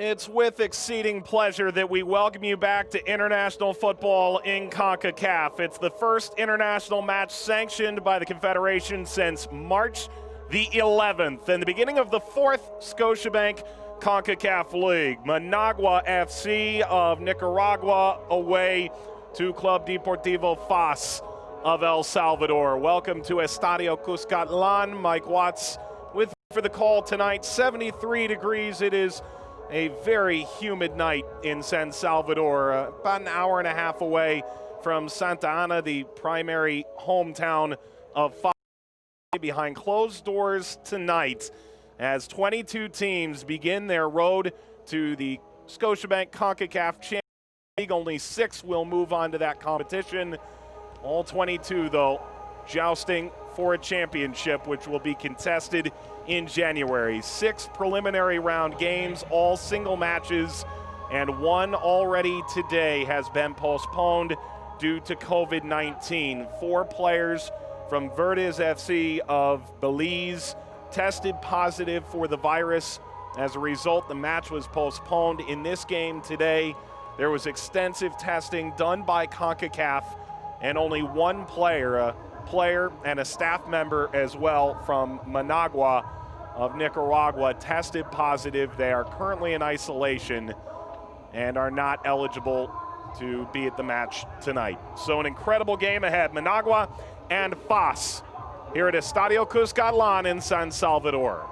It's with exceeding pleasure that we welcome you back to international football in Concacaf. It's the first international match sanctioned by the Confederation since March the 11th and the beginning of the fourth Scotiabank Concacaf League. Managua FC of Nicaragua away to Club Deportivo FAS of El Salvador. Welcome to Estadio Cuscatlán. Mike Watts with you for the call tonight. 73 degrees. It is a very humid night in San Salvador, about an hour and a half away from Santa Ana, the primary hometown of FAS. Behind closed doors tonight as 22 teams begin their road to the Scotiabank Concacaf Champions League. Only 6 will move on to that competition. All 22, though, jousting for a championship, which will be contested in January. 6 preliminary round games, all single matches, and one already today has been postponed due to COVID-19. 4 players from Verdes FC of Belize tested positive for the virus. As a result, the match was postponed. In this game today, there was extensive testing done by CONCACAF, and only one player, a player and a staff member as well from Managua of Nicaragua, tested positive. They are currently in isolation and are not eligible to be at the match tonight. So an incredible game ahead. Managua and FAS here at Estadio Cuscatlán in San Salvador.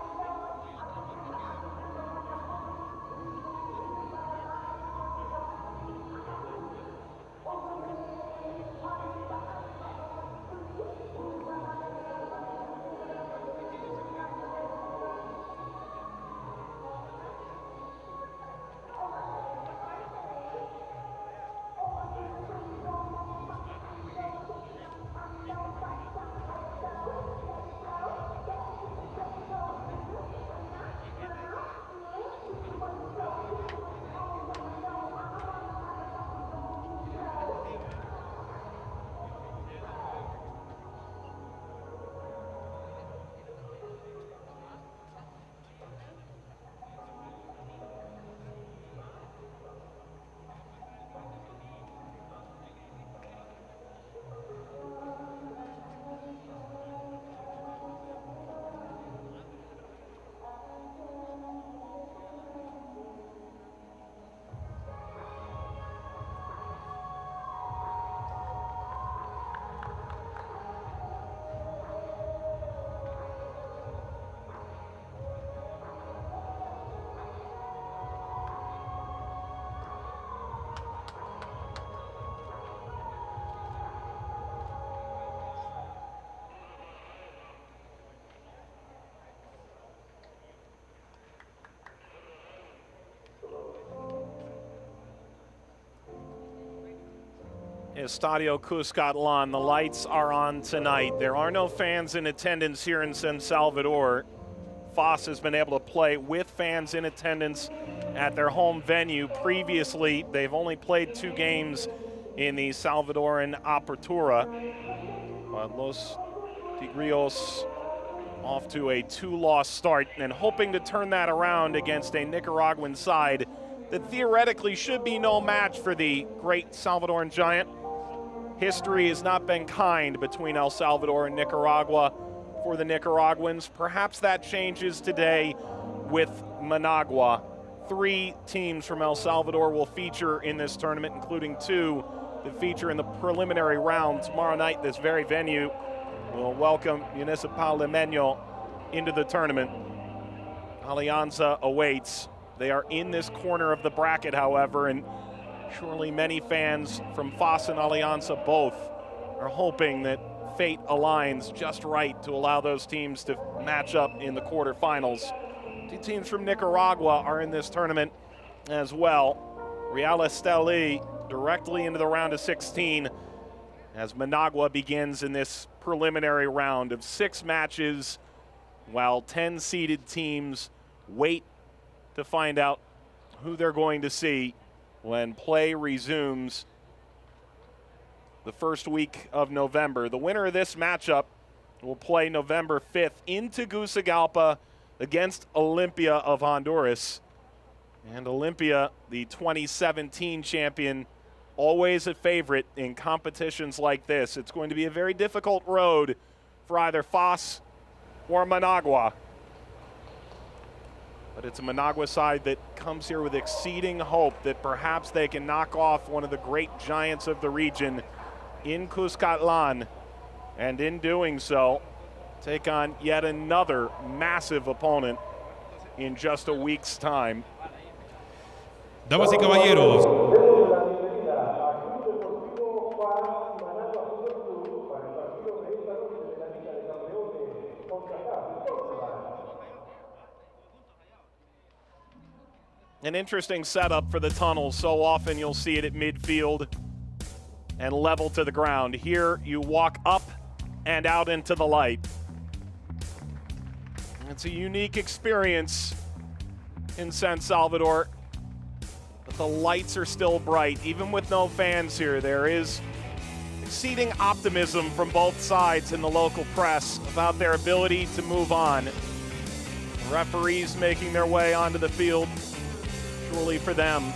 Estadio Cuscatlán, the lights are on tonight. There are no fans in attendance here in San Salvador. FAS has been able to play with fans in attendance at their home venue. Previously, they've only played 2 games in the Salvadoran Apertura. Los Tigrillos off to a 2-loss start and hoping to turn that around against a Nicaraguan side that theoretically should be no match for the great Salvadoran giant. History has not been kind between El Salvador and Nicaragua for the Nicaraguans. Perhaps that changes today with Managua. 3 teams from El Salvador will feature in this tournament, including 2 that feature in the preliminary round. Tomorrow night, this very venue will welcome Municipal Limeño into the tournament. Alianza awaits. They are in this corner of the bracket, however, and surely many fans from FAS and Alianza both are hoping that fate aligns just right to allow those teams to match up in the quarterfinals. 2 teams from Nicaragua are in this tournament as well. Real Esteli directly into the round of 16 as Managua begins in this preliminary round of 6 matches, while 10 seeded teams wait to find out who they're going to see when play resumes the first week of November. The winner of this matchup will play November 5th in Tegucigalpa against Olimpia of Honduras. And Olympia, the 2017 champion, always a favorite in competitions like this. It's going to be a very difficult road for either FAS or Managua. But it's a Managua side that comes here with exceeding hope that perhaps they can knock off one of the great giants of the region in Cuscatlan, and in doing so, take on yet another massive opponent in just a week's time. Damas y caballeros, an interesting setup for the tunnel. So often you'll see it at midfield and level to the ground. Here you walk up and out into the light. It's a unique experience in San Salvador, but the lights are still bright. Even with no fans here, there is exceeding optimism from both sides in the local press about their ability to move on. Referees making their way onto the field. Surely for them,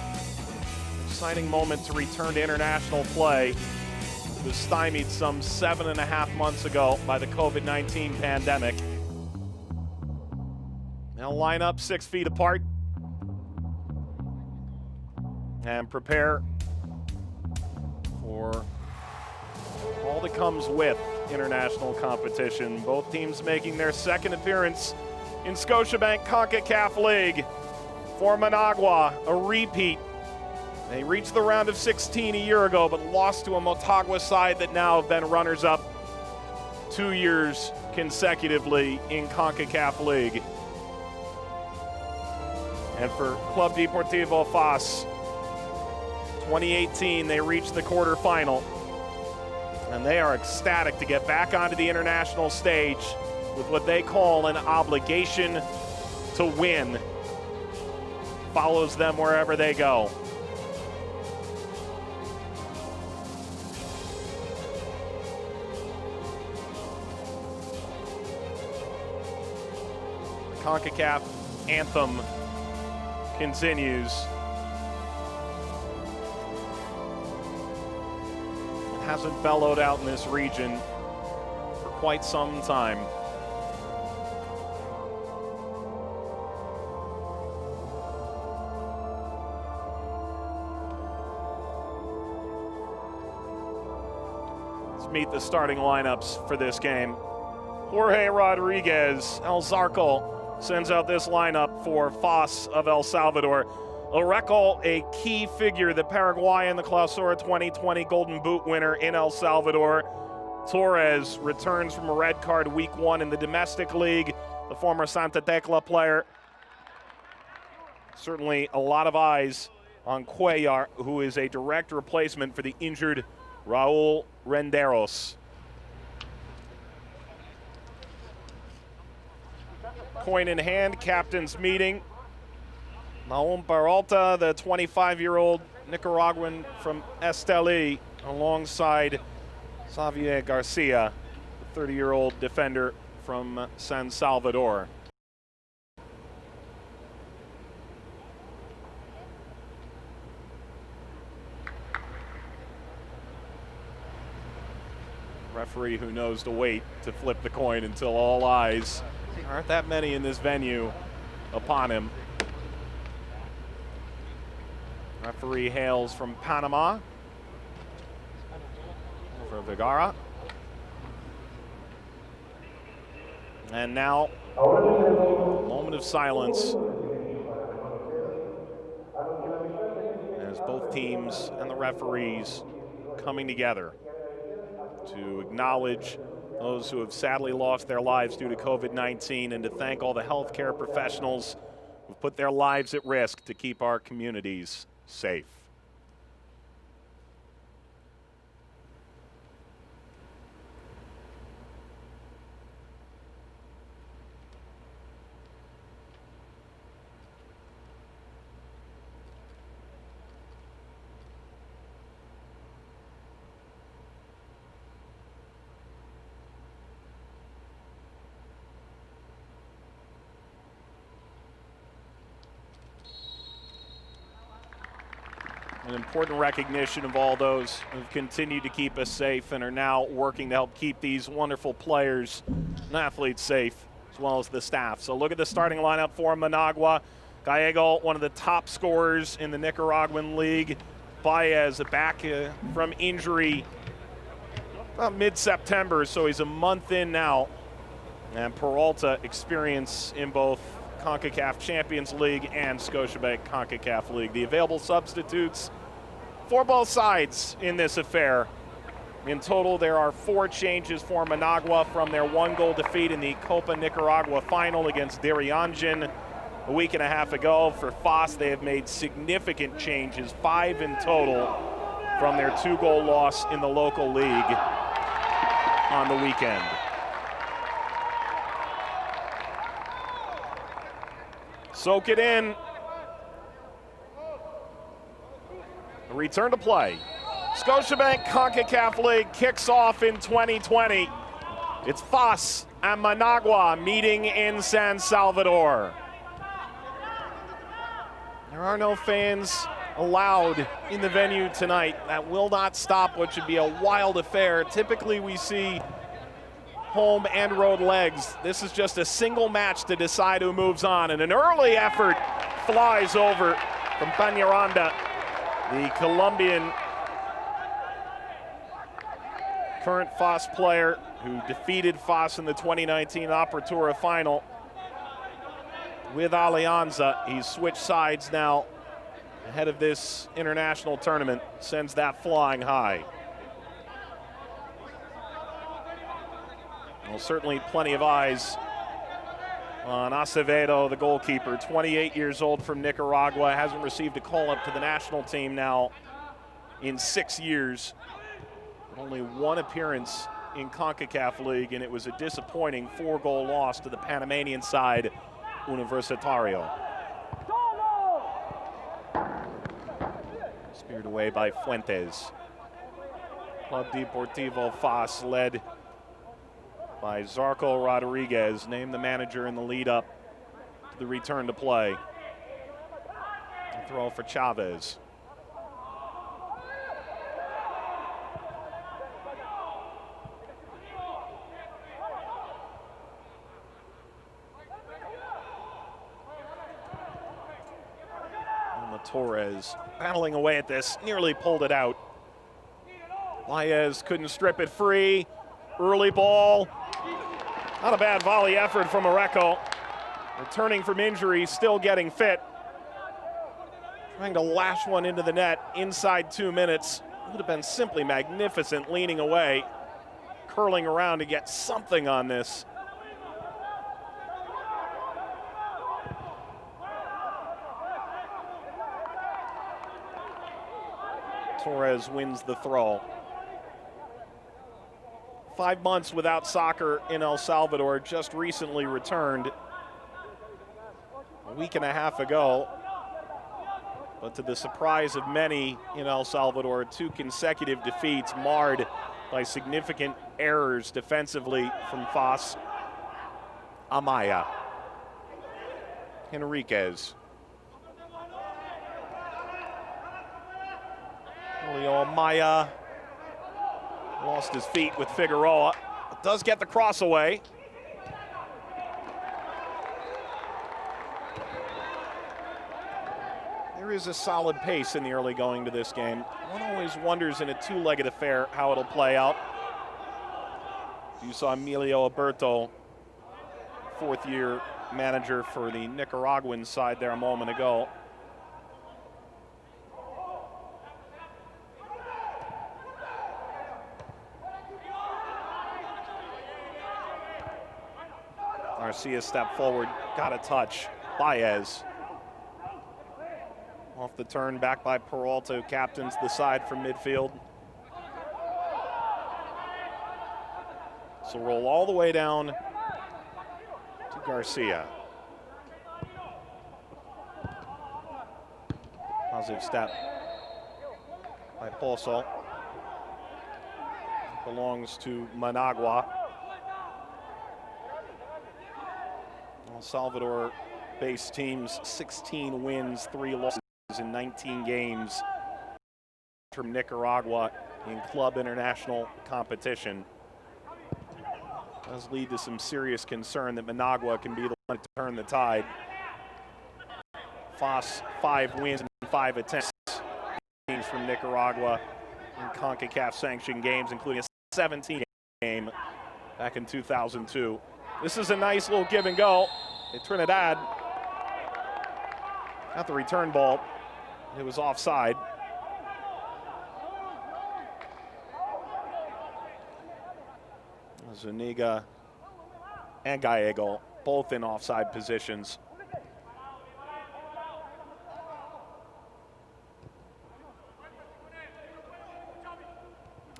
exciting moment to return to international play. It was stymied some 7.5 months ago by the COVID-19 pandemic. They'll line up 6 feet apart and prepare for all that comes with international competition. Both teams making their second appearance in Scotiabank Concacaf League. For Managua, a repeat. They reached the round of 16 a year ago, but lost to a Motagua side that now have been runners-up 2 years consecutively in CONCACAF League. And for Club Deportivo FAS, 2018, they reached the quarterfinal. And they are ecstatic to get back onto the international stage with what they call an obligation to win. Follows them wherever they go. The CONCACAF anthem continues. It hasn't bellowed out in this region for quite some time. Meet the starting lineups for this game. Jorge Rodriguez, El Zarco, sends out this lineup for FAS of El Salvador. Oreco, a key figure, the Paraguayan, the Clausura 2020 Golden Boot winner in El Salvador. Torres returns from a red card week 1 in the domestic league, the former Santa Tecla player. Certainly a lot of eyes on Cuellar, who is a direct replacement for the injured Raul Renderos. Coin in hand, captain's meeting. Naum Peralta, the 25-year-old Nicaraguan from Esteli, alongside Xavier Garcia, the 30-year-old defender from San Salvador. Referee who knows to wait to flip the coin until all eyes, aren't that many in this venue, upon him. Referee hails from Panama, over Vergara. And now, a moment of silence as both teams and the referees coming together to acknowledge those who have sadly lost their lives due to COVID-19 and to thank all the healthcare professionals who've put their lives at risk to keep our communities safe. An important recognition of all those who've continued to keep us safe and are now working to help keep these wonderful players and athletes safe, as well as the staff. So look at the starting lineup for Managua. Gallego, one of the top scorers in the Nicaraguan league. Baez back from injury about mid-September, so he's a month in now. And Peralta, experience in both CONCACAF Champions League and Scotiabank Concacaf League. The available substitutes for both sides in this affair. In total, there are 4 changes for Managua from their 1-goal defeat in the Copa Nicaragua final against Diriangin a week and a half ago. For FAS, they have made significant changes, 5 in total, from their 2-goal loss in the local league on the weekend. Soak it in. A return to play. Scotiabank Concacaf League kicks off in 2020. It's FAS and Managua meeting in San Salvador. There are no fans allowed in the venue tonight. That will not stop what should be a wild affair. Typically we see home and road legs. This is just a single match to decide who moves on, and an early effort flies over from Peñaranda, the Colombian current FAS player who defeated FAS in the 2019 Apertura final with Alianza. He's switched sides now ahead of this international tournament, sends that flying high. Well, certainly plenty of eyes on Acevedo, the goalkeeper, 28 years old, from Nicaragua, hasn't received a call-up to the national team now in 6 years. Only 1 appearance in CONCACAF League, and it was a disappointing 4-goal loss to the Panamanian side, Universitario. Speared away by Fuentes. Club Deportivo FAS, led by Zarco Rodriguez, named the manager in the lead-up to the return to play. A throw for Chavez. And Torres battling away at this, nearly pulled it out. Baez couldn't strip it free. Early ball. Not a bad volley effort from Areco. Returning from injury, still getting fit. Trying to lash one into the net inside 2 minutes. Would have been simply magnificent, leaning away, curling around to get something on this. Torres wins the throw. 5 months without soccer in El Salvador, just recently returned a week and a half ago. But to the surprise of many in El Salvador, 2 consecutive defeats marred by significant errors defensively from FAS. Amaya. Henriquez. Julio Amaya lost his feet with Figueroa. Does get the cross away. There is a solid pace in the early going to this game. One always wonders in a 2-legged affair how it'll play out. You saw Emilio Alberto, 4th-year manager for the Nicaraguan side there a moment ago. Garcia stepped forward, got a touch. Baez. Off the turn, back by Peralta, who captains the side from midfield. So roll all the way down to Garcia. Positive step by Pozo. Belongs to Managua. El Salvador-based teams, 16 wins, 3 losses in 19 games. from Nicaragua in club international competition. Does lead to some serious concern that Managua can be the one to turn the tide. FAS 5 wins in 5 attempts. Teams from Nicaragua in CONCACAF sanctioned games, including a 17 game back in 2002. This is a nice little give and go. Trinidad got the return ball. It was offside. Zuniga and Gallego both in offside positions.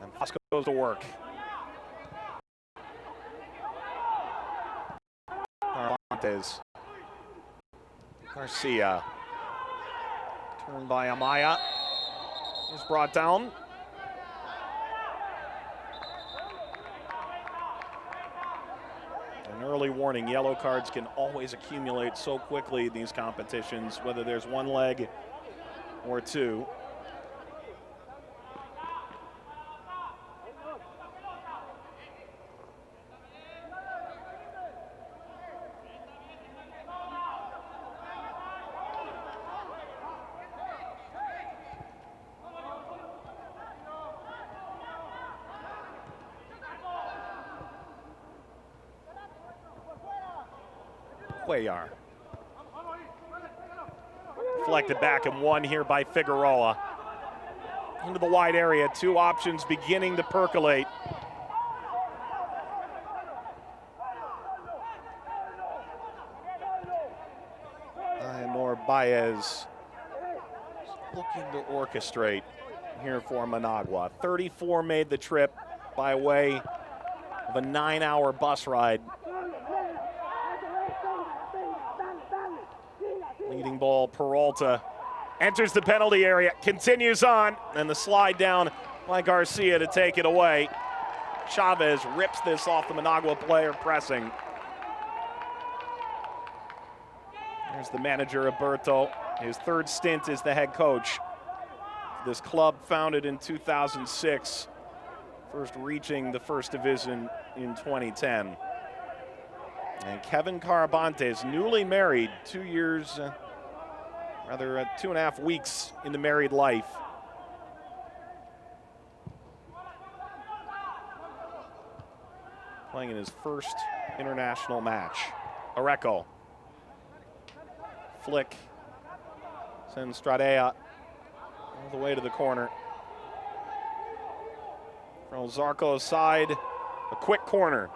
And FAS goes to work. Montes. Garcia. Turned by Amaya. Is brought down. An early warning, yellow cards can always accumulate so quickly in these competitions, whether there's one leg or two. Cuellar. Deflected back and won here by Figueroa. Into the wide area, 2 options beginning to percolate. Nor Baez looking to orchestrate here for Managua. 34 made the trip by way of a 9-hour bus ride. Leading ball, Peralta enters the penalty area, continues on, and the slide down by Garcia to take it away. Chavez rips this off the Managua player pressing. There's the manager, Alberto. His 3rd stint as the head coach. This club founded in 2006, first reaching the 1st division in 2010. And Kevin Carabantes, newly married, 2 years, 2.5 weeks into married life. Playing in his first international match. Areco. Flick. Sends Stradea all the way to the corner. From Zarco's side, a quick corner.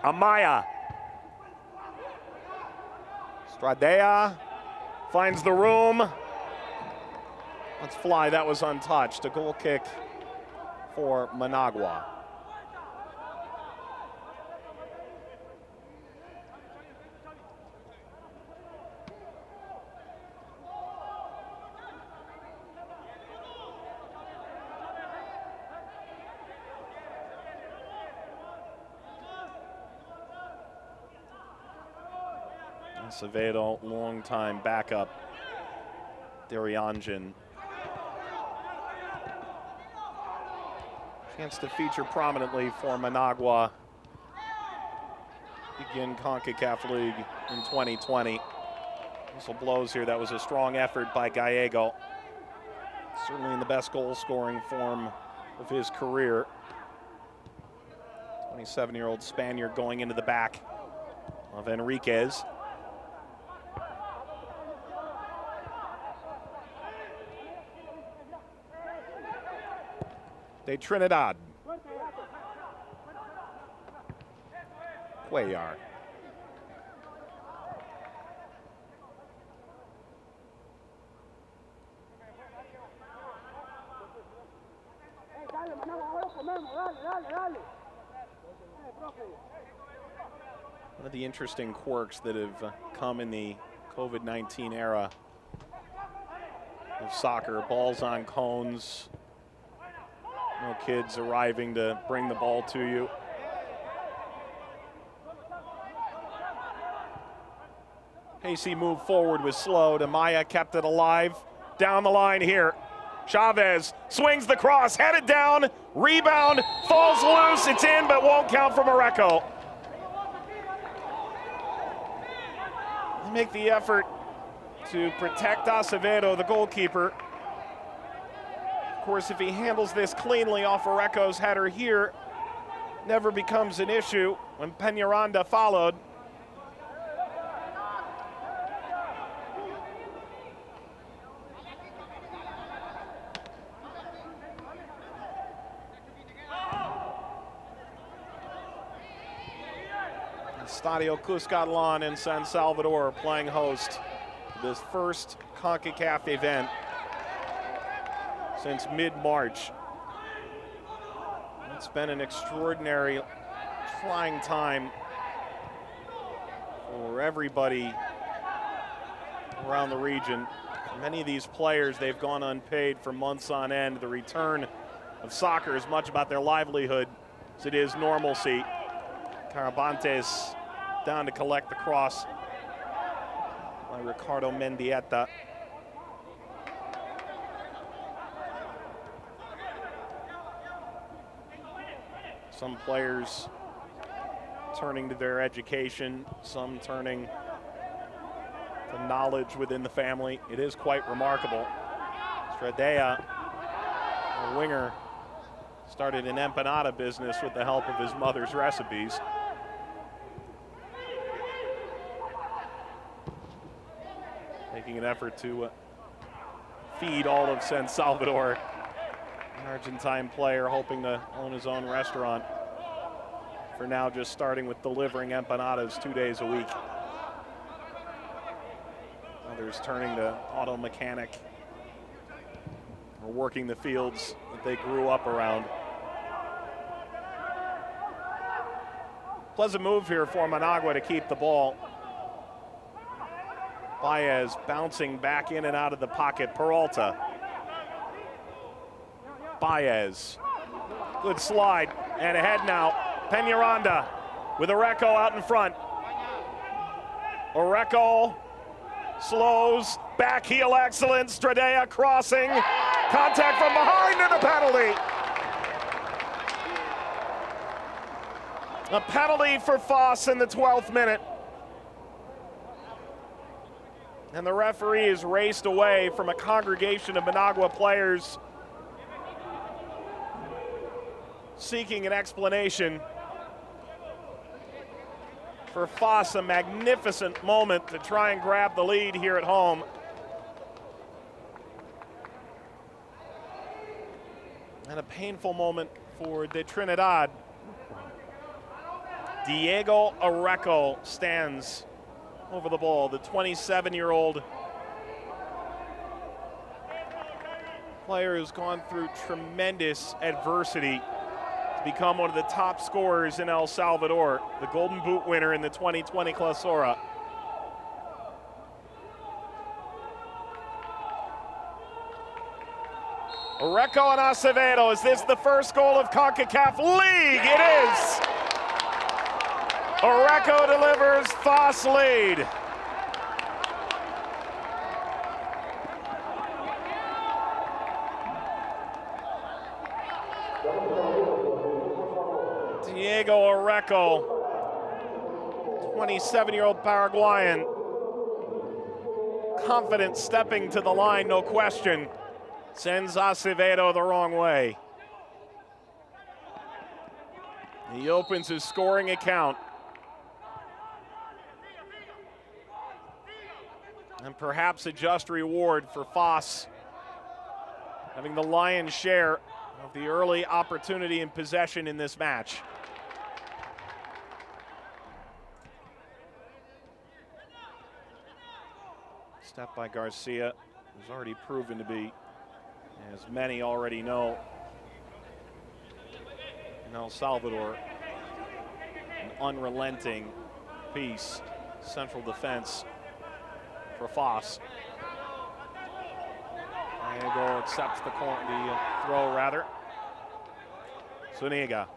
Amaya. Stradea finds the room. Let's fly, that was untouched. A goal kick for Managua. Acevedo, long-time backup. Darianjan. Chance to feature prominently for Managua. Begin CONCACAF League in 2020. Whistle blows here. That was a strong effort by Gallego. Certainly in the best goal-scoring form of his career. 27-year-old Spaniard going into the back of Enriquez. De Trinidad. Cuellar. One of the interesting quirks that have come in the COVID-19 era of soccer, balls on cones, no kids arriving to bring the ball to you. Pacey moved forward was slowed. Amaya kept it alive. Down the line here. Chavez swings the cross, headed down, rebound, falls loose, it's in, but won't count for Mareko. They make the effort to protect Acevedo, the goalkeeper. Of course, if he handles this cleanly off Mareko's header here, never becomes an issue when Peñaranda followed. Estadio Cuscatlán in San Salvador playing host to this first CONCACAF event since mid-March. It's been an extraordinary, trying time for everybody around the region. Many of these players, they've gone unpaid for months on end. The return of soccer is much about their livelihood as it is normalcy. Carabantes down to collect the cross by Ricardo Mendieta. Some players turning to their education, some turning to knowledge within the family. It is quite remarkable. Stradea, a winger, started an empanada business with the help of his mother's recipes. Making an effort to feed all of San Salvador. An Argentine player hoping to own his own restaurant. For now, just starting with delivering empanadas 2 days a week. Others turning to auto mechanic or working the fields that they grew up around. Pleasant move here for Managua to keep the ball. Baez bouncing back in and out of the pocket. Peralta. Baez. Good slide and ahead now. Peñaranda with Oreko out in front. Oreko slows, back heel excellence. Stradea crossing. Contact from behind and a penalty. A penalty for FAS in the 12th minute. And the referee is raced away from a congregation of Managua players seeking an explanation. For FAS, a magnificent moment to try and grab the lead here at home. And a painful moment for De Trinidad. Diego Oreko stands over the ball, the 27-year-old player who's gone through tremendous adversity to become one of the top scorers in El Salvador, the Golden Boot winner in the 2020 Clausura. Oreko and Acevedo, is this the first goal of CONCACAF League? It is! Oreko delivers, FAS lead. Diego Oreko, 27-year-old Paraguayan, confident stepping to the line, no question, sends Acevedo the wrong way. He opens his scoring account. And perhaps a just reward for FAS having the lion's share of the early opportunity and possession in this match. Step by Garcia, who's already proven to be, as many already know, in El Salvador, an unrelenting piece, central defense for FAS. Diego accepts the throw rather. Zuniga.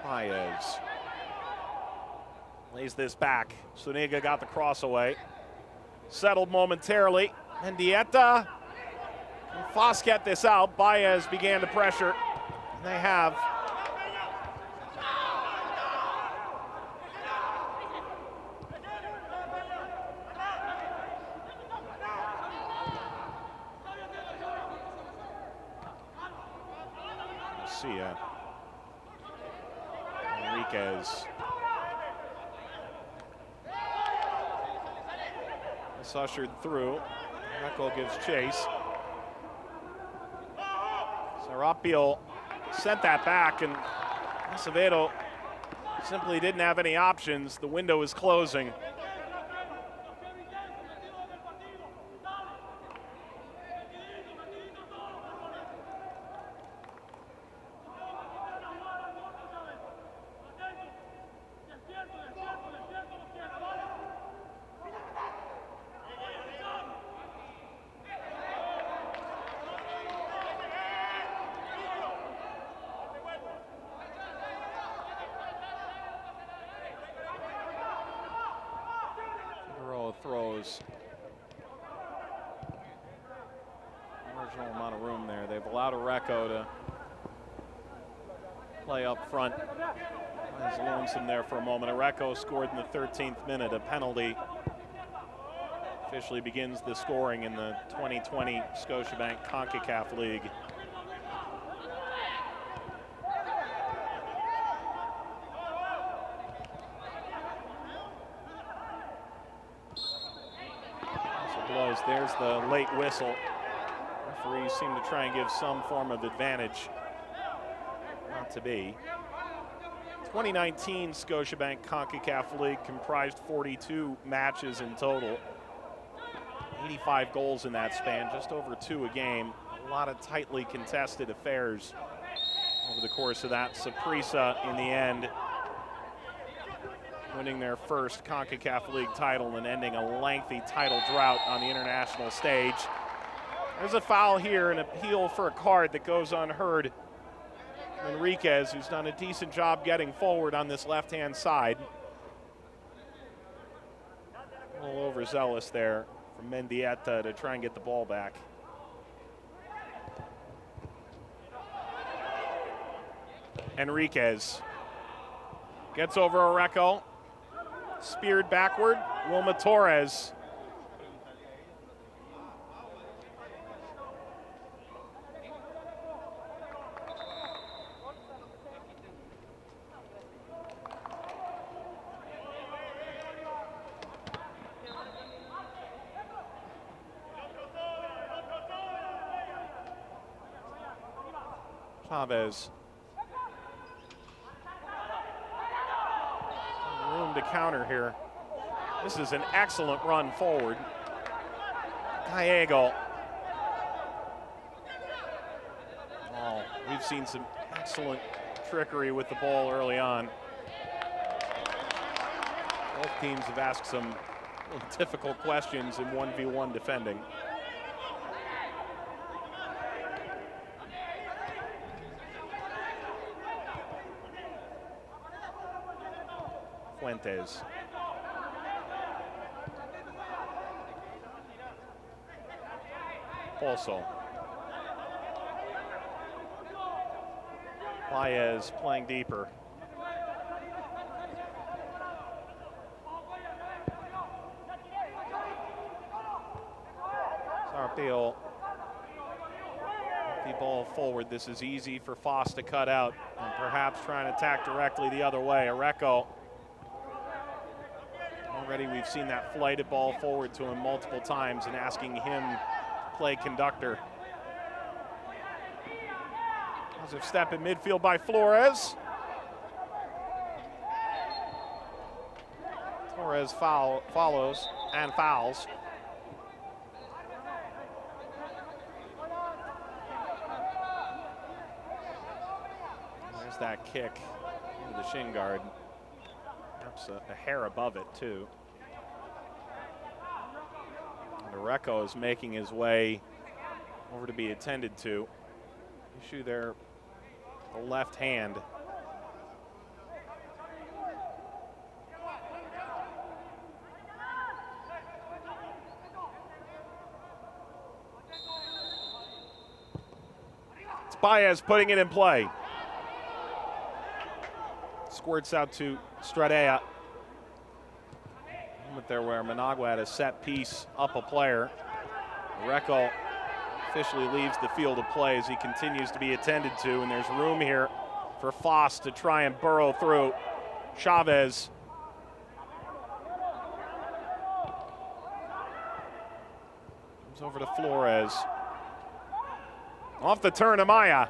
Baez. Lays this back. Suniga got the cross away. Settled momentarily. Mendieta. Can FAS get this out? Baez began to pressure. And they have. Garcia. Enriquez. It's ushered through. Recco gives chase. Serapio sent that back, and Acevedo simply didn't have any options. The window is closing. Throws. Marginal amount of room there. They've allowed Recco to play up front. He's lonesome there for a moment. Recco scored in the 13th minute, a penalty. Officially begins the scoring in the 2020 Scotiabank Concacaf League. There's the late whistle. Referees seem to try and give some form of advantage. Not to be. 2019 Scotiabank Concacaf League comprised 42 matches in total. 85 goals in that span, just over 2 a game. A lot of tightly contested affairs over the course of that. Saprissa in the end winning their first CONCACAF League title and ending a lengthy title drought on the international stage. There's a foul here, an appeal for a card that goes unheard. Enriquez, who's done a decent job getting forward on this left-hand side. A little overzealous there from Mendieta to try and get the ball back. Enriquez gets over Recco. Speared backward, Wilma Torres. Chavez. Room to counter here. This is an excellent run forward. Gallego. Oh, we've seen some excellent trickery with the ball early on. Both teams have asked some difficult questions in 1v1 defending. Fuentes. Also. Baez playing deeper. Sarpil. The ball forward. This is easy for FAS to cut out and perhaps trying to attack directly the other way. Recco. Already we've seen that flighted ball forward to him multiple times and asking him to play conductor. Positive step in midfield by Flores. Torres follows and fouls. There's that kick into the shin guard. Perhaps a hair above it too. Recco is making his way over to be attended to. Issue there, the left hand. Baez putting it in play. Squirts out to Stradea. Moment there where Managua had a set piece up a player. Recco officially leaves the field of play as he continues to be attended to, and there's room here for FAS to try and burrow through. Chavez. Comes over to Flores. Off the turn, Amaya.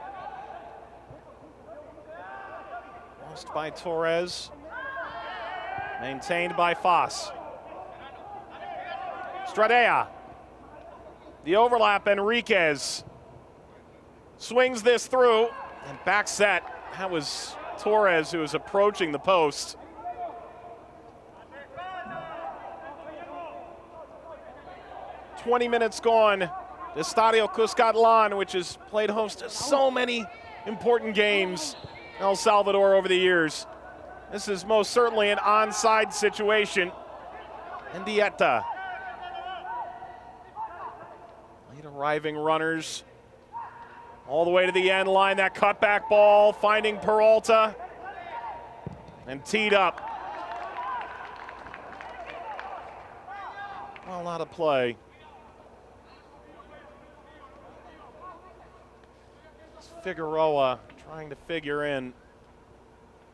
Lost by Torres. Maintained by FAS. Stradea. The overlap, Enriquez. Swings this through, and back set. That was Torres who was approaching the post. "20 minutes gone. The Estadio Cuscatlán, which has played host to so many important games in El Salvador over the years. This is most certainly an onside situation. Indieta. Late arriving runners all the way to the end line. That cutback ball finding Peralta and teed up. Well, not a play. It's Figueroa trying to figure in,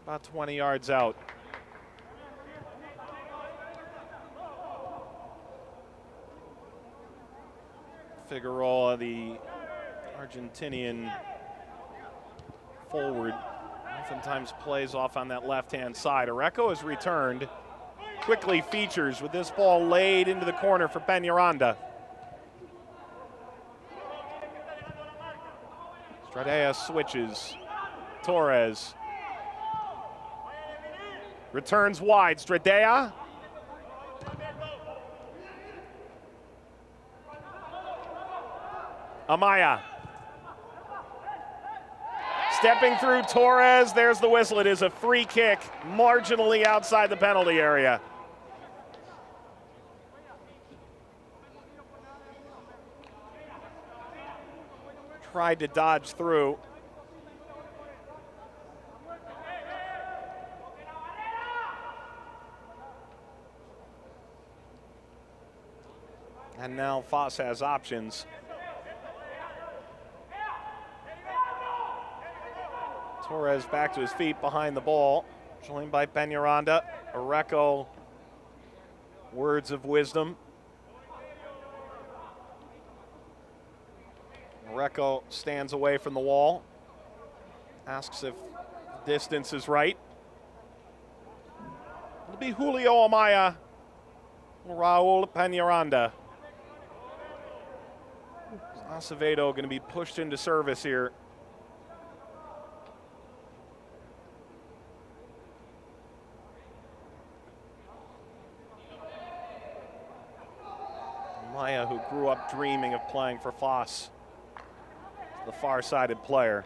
about 20 yards out. Figueroa, the Argentinian forward, oftentimes plays off on that left-hand side. Areco has returned, quickly features with this ball laid into the corner for Peñaranda. Stradea switches. Torres. Returns wide. Stradea. Amaya. Stepping through Torres. There's the whistle. It is a free kick, marginally outside the penalty area. Tried to dodge through. And now FAS has options. Torres back to his feet behind the ball, joined by Peñaranda. Areco, words of wisdom. Areco stands away from the wall, asks if distance is right. It'll be Julio Amaya, Raul Peñaranda. Acevedo going to be pushed into service here. Amaya, who grew up dreaming of playing for FAS, the far-sided player.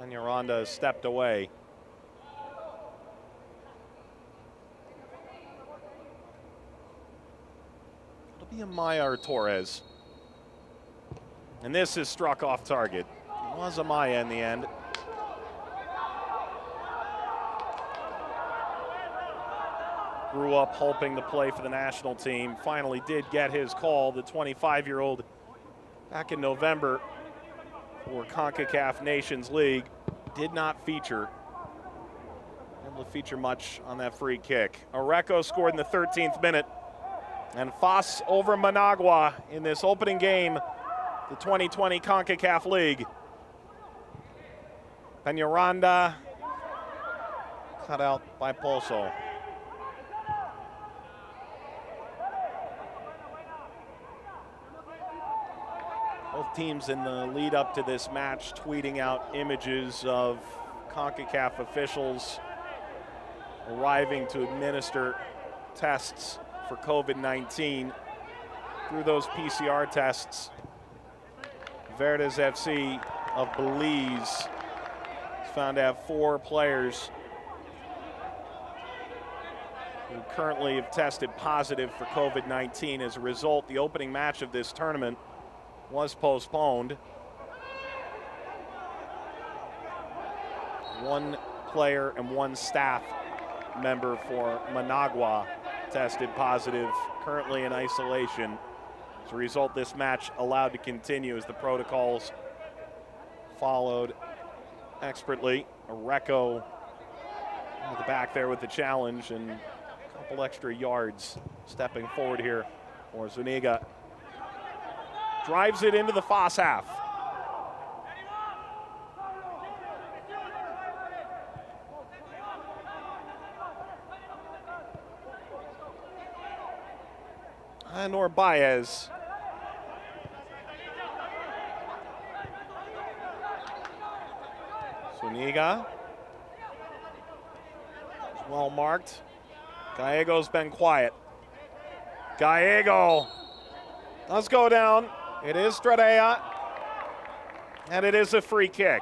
Peñaranda has stepped away. It'll be Amaya or Torres. And this is struck off target. It was Amaya in the end. Grew up hoping to play for the national team. Finally did get his call, the 25-year-old, back in November for CONCACAF Nations League. Did not feature. Able to feature much on that free kick. Areco scored in the 13th minute. And FAS over Managua in this opening game, the 2020 CONCACAF League. Peñaranda cut out by Pozo. Both teams in the lead up to this match tweeting out images of CONCACAF officials arriving to administer tests for COVID-19. Through those PCR tests, Verdes FC of Belize is found to have 4 players who currently have tested positive for COVID-19. As a result, the opening match of this tournament was postponed. One player and one staff member for Managua tested positive, currently in isolation. As a result, this match allowed to continue as the protocols followed expertly. Areco at the back there with the challenge, and a couple extra yards stepping forward here for Zuniga. Drives it into the FAS half. Nor Baez. Zuniga. Well marked. Gallego's been quiet. Gallego does go down. It is Stradea, and it is a free kick.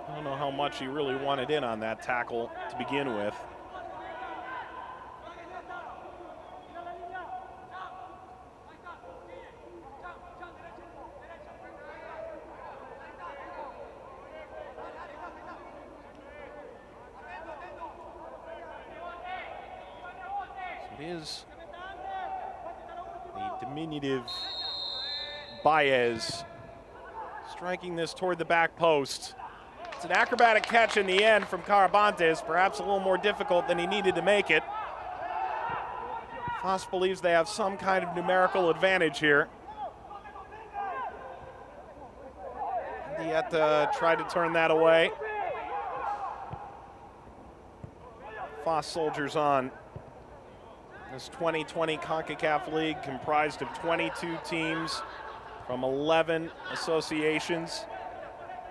I don't know how much he really wanted in on that tackle to begin with. It is the diminutive Baez striking this toward the back post. It's an acrobatic catch in the end from Carabantes, perhaps a little more difficult than he needed to make it. FAS believes they have some kind of numerical advantage here. Dieta tried to turn that away. FAS soldiers on. This 2020 Concacaf League comprised of 22 teams from 11 associations.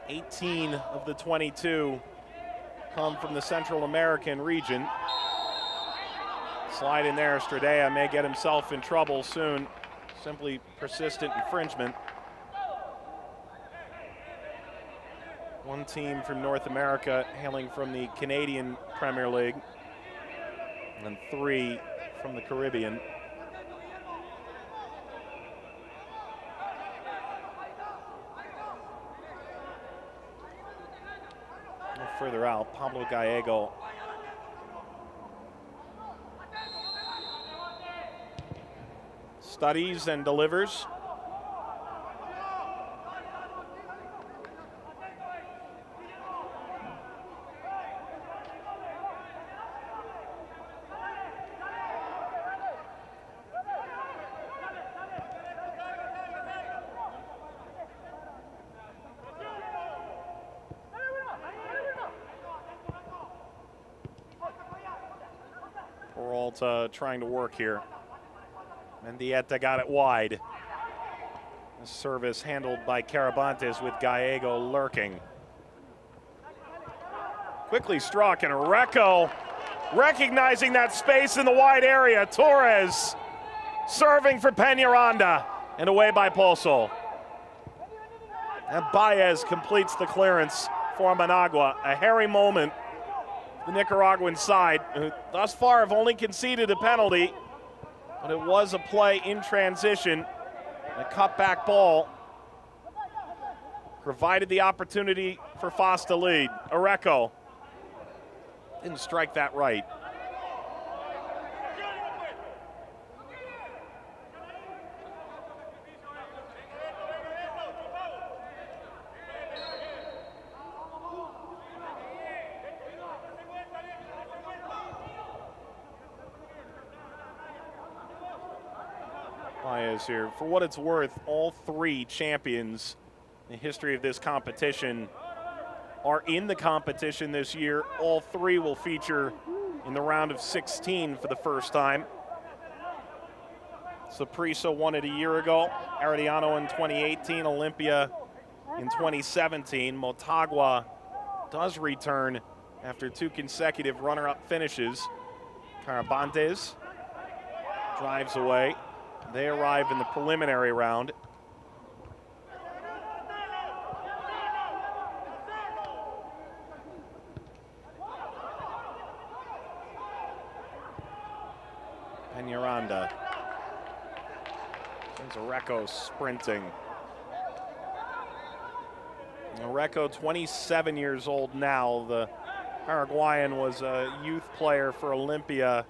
18 of the 22 come from the Central American region. Slide in there, Stradea may get himself in trouble soon. Simply persistent infringement. One team from North America hailing from the Canadian Premier League, and then 3 from the Caribbean. Further out, Pablo Gallego. Studies and delivers. Peralta trying to work here. Mendieta got it wide. The service handled by Carabantes with Gallego lurking. Quickly struck, and Areco recognizing that space in the wide area. Torres serving for Peñaranda, and away by Pozo. And Baez completes the clearance for Managua. A hairy moment. The Nicaraguan side, who thus far have only conceded a penalty, but it was a play in transition. A cutback ball provided the opportunity for FAS to lead. Areco didn't strike that right. Baez here. For what it's worth, all 3 champions in the history of this competition are in the competition this year. All 3 will feature in the round of 16 for the first time. Saprissa won it a year ago. Arellano in 2018, Olympia in 2017. Motagua does return after 2 consecutive runner-up finishes. Carabantes drives away. They arrive in the preliminary round. Peñaranda. There's Areco sprinting. Areco, 27 years old now. The Paraguayan was a youth player for Olympia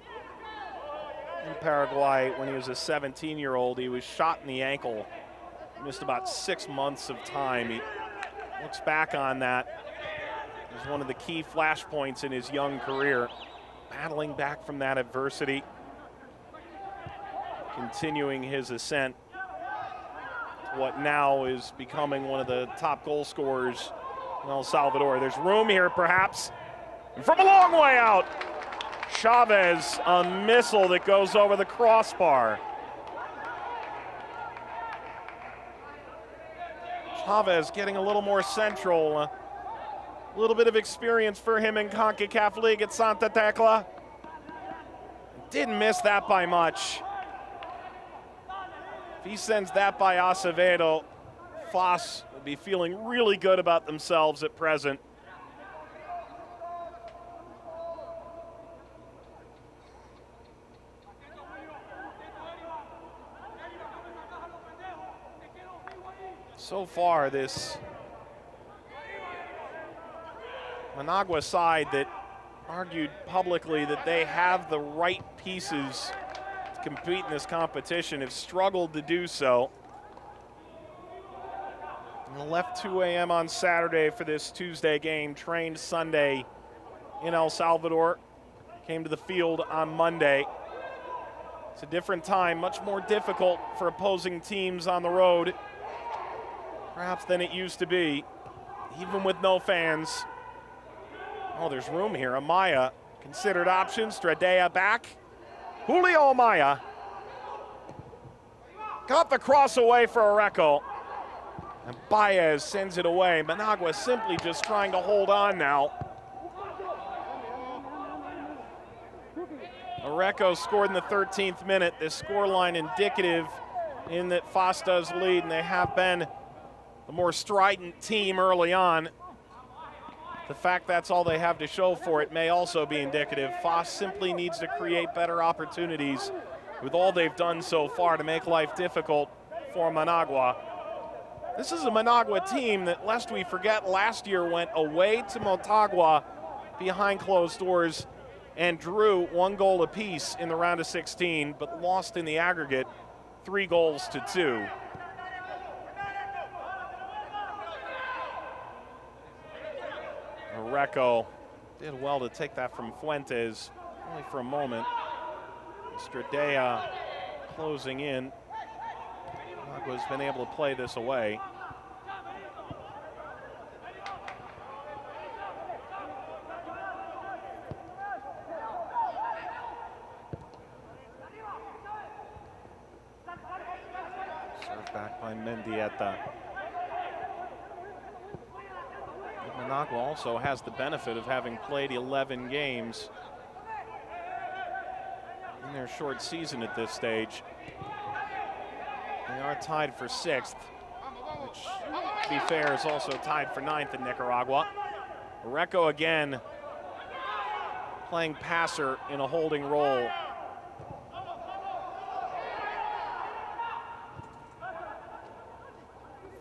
in Paraguay when he was a 17-year-old. He was shot in the ankle. Missed about 6 months of time. He looks back on that as one of the key flashpoints in his young career. Battling back from that adversity, continuing his ascent to what now is becoming one of the top goal scorers in El Salvador. There's room here, perhaps. And from a long way out, Chavez, a missile that goes over the crossbar. Chavez getting a little more central. A little bit of experience for him in CONCACAF League at Santa Tecla. Didn't miss that by much. If he sends that by Acevedo, FAS will be feeling really good about themselves at present. So far, this Managua side that argued publicly that they have the right pieces to compete in this competition have struggled to do so. And left 2 a.m. on Saturday for this Tuesday game, trained Sunday in El Salvador, came to the field on Monday. It's a different time, much more difficult for opposing teams on the road, perhaps than it used to be, even with no fans. Oh, there's room here. Amaya, considered option. Stradea back. Julio Amaya got the cross away for Areco. And Baez sends it away. Managua simply just trying to hold on now. Areco scored in the 13th minute. This scoreline indicative in that FAS does lead, and they have been the more strident team early on. The fact that's all they have to show for it may also be indicative. FAS simply needs to create better opportunities with all they've done so far to make life difficult for Managua. This is a Managua team that, lest we forget, last year went away to Motagua behind closed doors and drew 1 goal apiece in the round of 16, but lost in the aggregate 3-2. Areco did well to take that from Fuentes, only for a moment. Stradea closing in. Magua's been able to play this away. Served back by Mendieta. Managua also has the benefit of having played 11 games in their short season at this stage. They are tied for 6th, which, to be fair, is also tied for 9th in Nicaragua. Areco again playing passer in a holding role.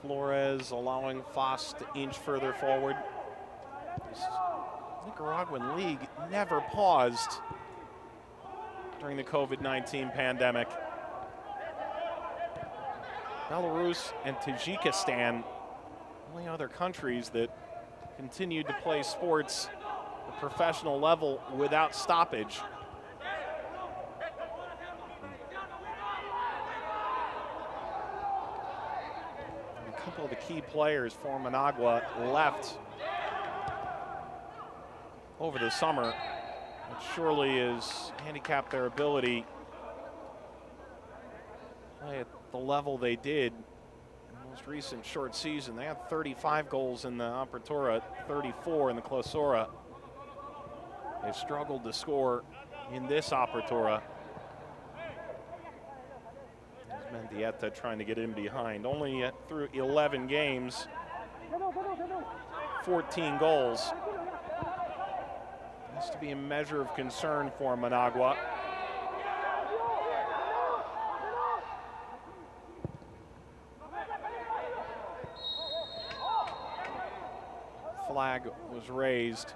Flores allowing FAS to inch further forward. This Nicaraguan league never paused during the COVID-19 pandemic. Belarus and Tajikistan, only other countries that continued to play sports at a professional level without stoppage. A couple of the key players for Managua left over the summer, which surely has handicapped their ability to play at the level they did in the most recent short season. They had 35 goals in the Apertura, 34 in the Clausura. They've struggled to score in this Apertura. There's Mendieta trying to get in behind. Only through 11 games, 14 goals. Has to be a measure of concern for Managua. flag was raised.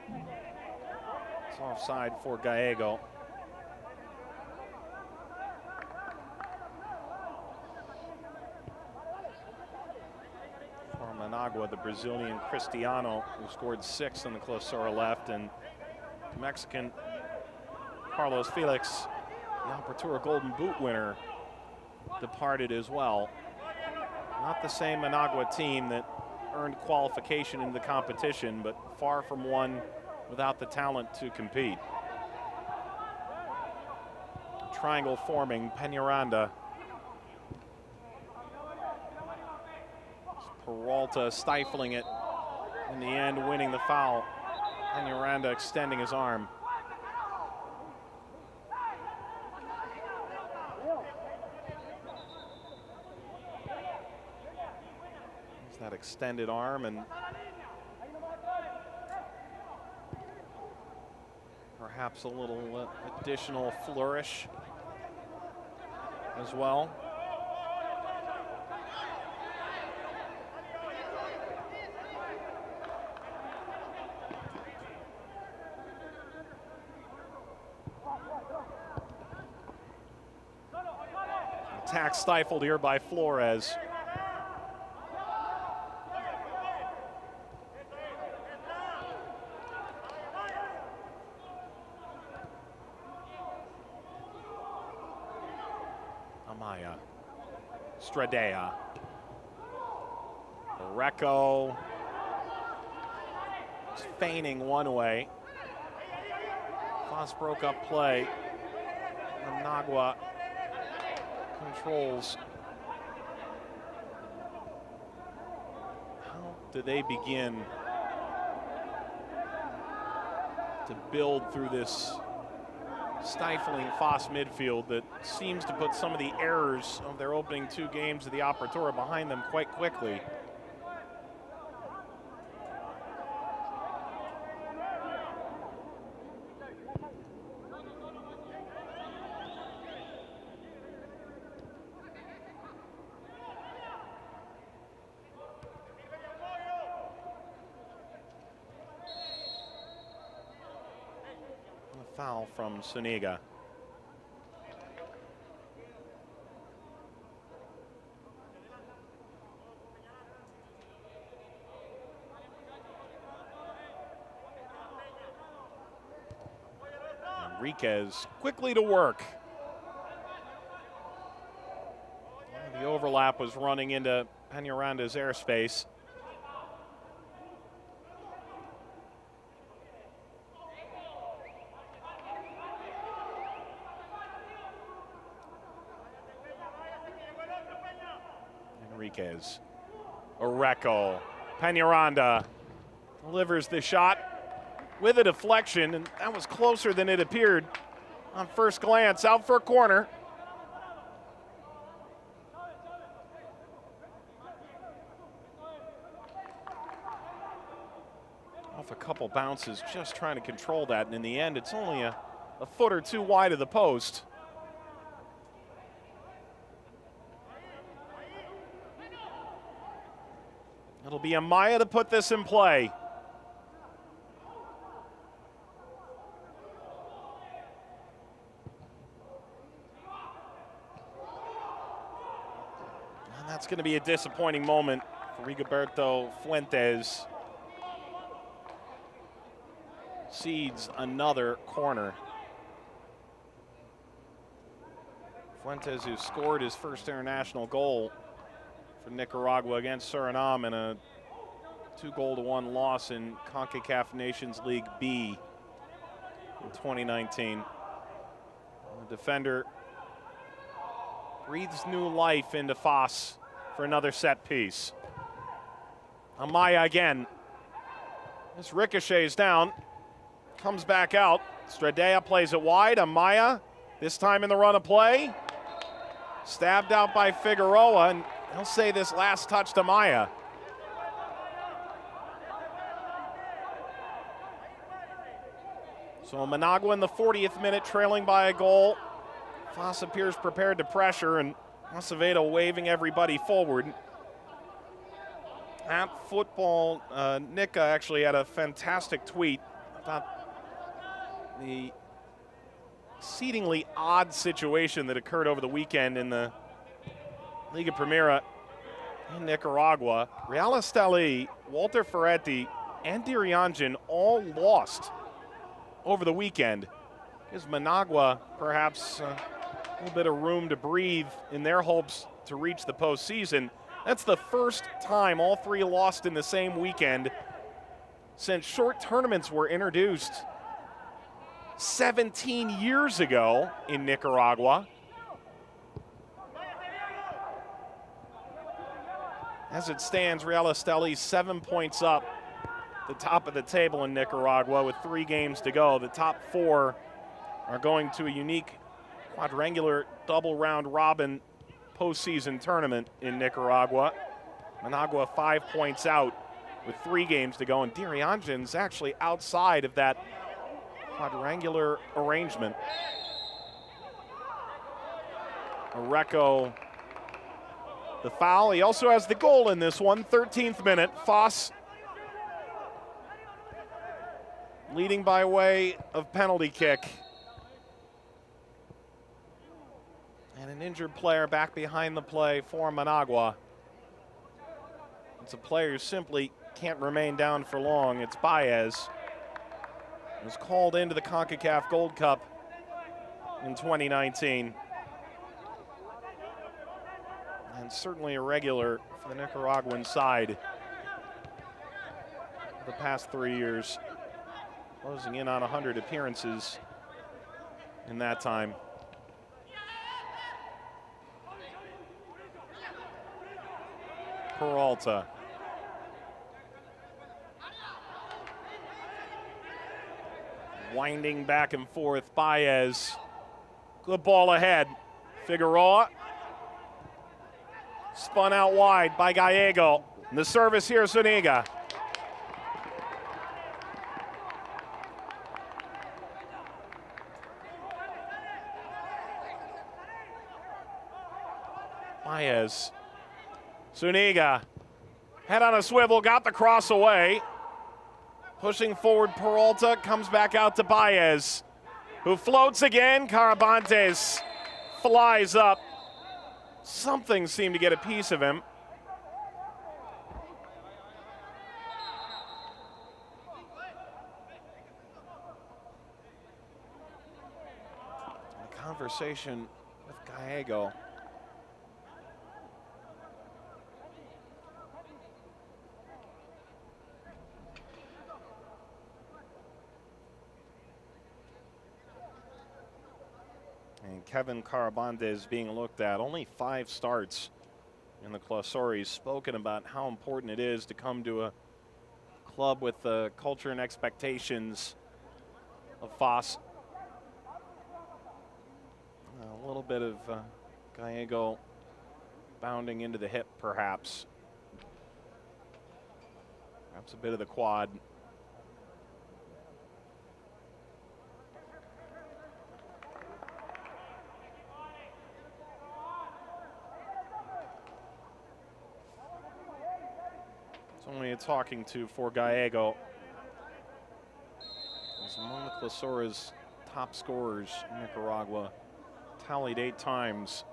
It's offside for Gallego. For Managua, the Brazilian Cristiano, who scored 6 on the Clausura left, and Mexican Carlos Felix, the Apertura Golden Boot winner, departed as well. Not the same Managua team that earned qualification in the competition, but far from one without the talent to compete. Triangle forming, Peñaranda. Peralta stifling it. In the end, winning the foul. Peñaranda extending his arm. That extended arm, and perhaps a little additional flourish as well. Attack stifled here by Flores. Amaya, Stradea, Recco, feigning one way. FAS broke up play. Managua controls. How do they begin to build through this stifling FAS midfield that seems to put some of the errors of their opening 2 games of the Apertura behind them quite quickly? Foul from Suniga. Enriquez quickly to work. The overlap was running into Peñaranda's airspace. Enriquez, Oreco, Peñaranda delivers the shot with a deflection, and that was closer than it appeared on first glance. Out for a corner. Off a couple bounces, just trying to control that, and in the end, it's only a foot or 2 wide of the post. It'll be Amaya to put this in play. And that's going to be a disappointing moment for Rigoberto Fuentes. Cedes another corner. Fuentes, who scored his first international goal for Nicaragua against Suriname in a 2-1 loss in CONCACAF Nations League B in 2019. The defender breathes new life into FAS for another set piece. Amaya again. This ricochets down, comes back out. Stradea plays it wide. Amaya, this time in the run of play. Stabbed out by Figueroa, and he'll say this last touch to Amaya. So Managua in the 40th minute, trailing by a goal. FAS appears prepared to pressure, and Acevedo waving everybody forward. At Football, Nika actually had a fantastic tweet about the exceedingly odd situation that occurred over the weekend in the Liga Primera in Nicaragua. Real Estelí, Walter Ferretti, and Dirianjan all lost over the weekend. Gives Managua perhaps a little bit of room to breathe in their hopes to reach the postseason. That's the first time all three lost in the same weekend since short tournaments were introduced 17 years ago in Nicaragua. As it stands, Real Estelí 7 points up the top of the table in Nicaragua with 3 games to go. The top 4 are going to a unique quadrangular double round robin postseason tournament in Nicaragua. Managua 5 points out with 3 games to go, and Dirianjan's actually outside of that quadrangular arrangement. Areco, the foul. He also has the goal in this one, 13th minute. FAS leading by way of penalty kick. And an injured player back behind the play for Managua. It's a player who simply can't remain down for long. It's Baez. He was called into the CONCACAF Gold Cup in 2019. And certainly a regular for the Nicaraguan side the past 3 years, closing in on 100 appearances in that time. Peralta. Winding back and forth, Baez. Good ball ahead. Figueroa. Spun out wide by Gallego. And the service here, Zuniga. Baez. Zuniga, head on a swivel, got the cross away. Pushing forward, Peralta comes back out to Baez, who floats again. Carabantes flies up. Something seemed to get a piece of him. A conversation with Gallego. And Kevin Carabantes being looked at. Only 5 starts in the Clausori. Spoken about how important it is to come to a club with the culture and expectations of FAS. A little bit of Gallego bounding into the hip, perhaps. Perhaps a bit of the quad. Only a talking to for Gallego. He's among the Clausura's top scorers in Nicaragua. Tallied 8 times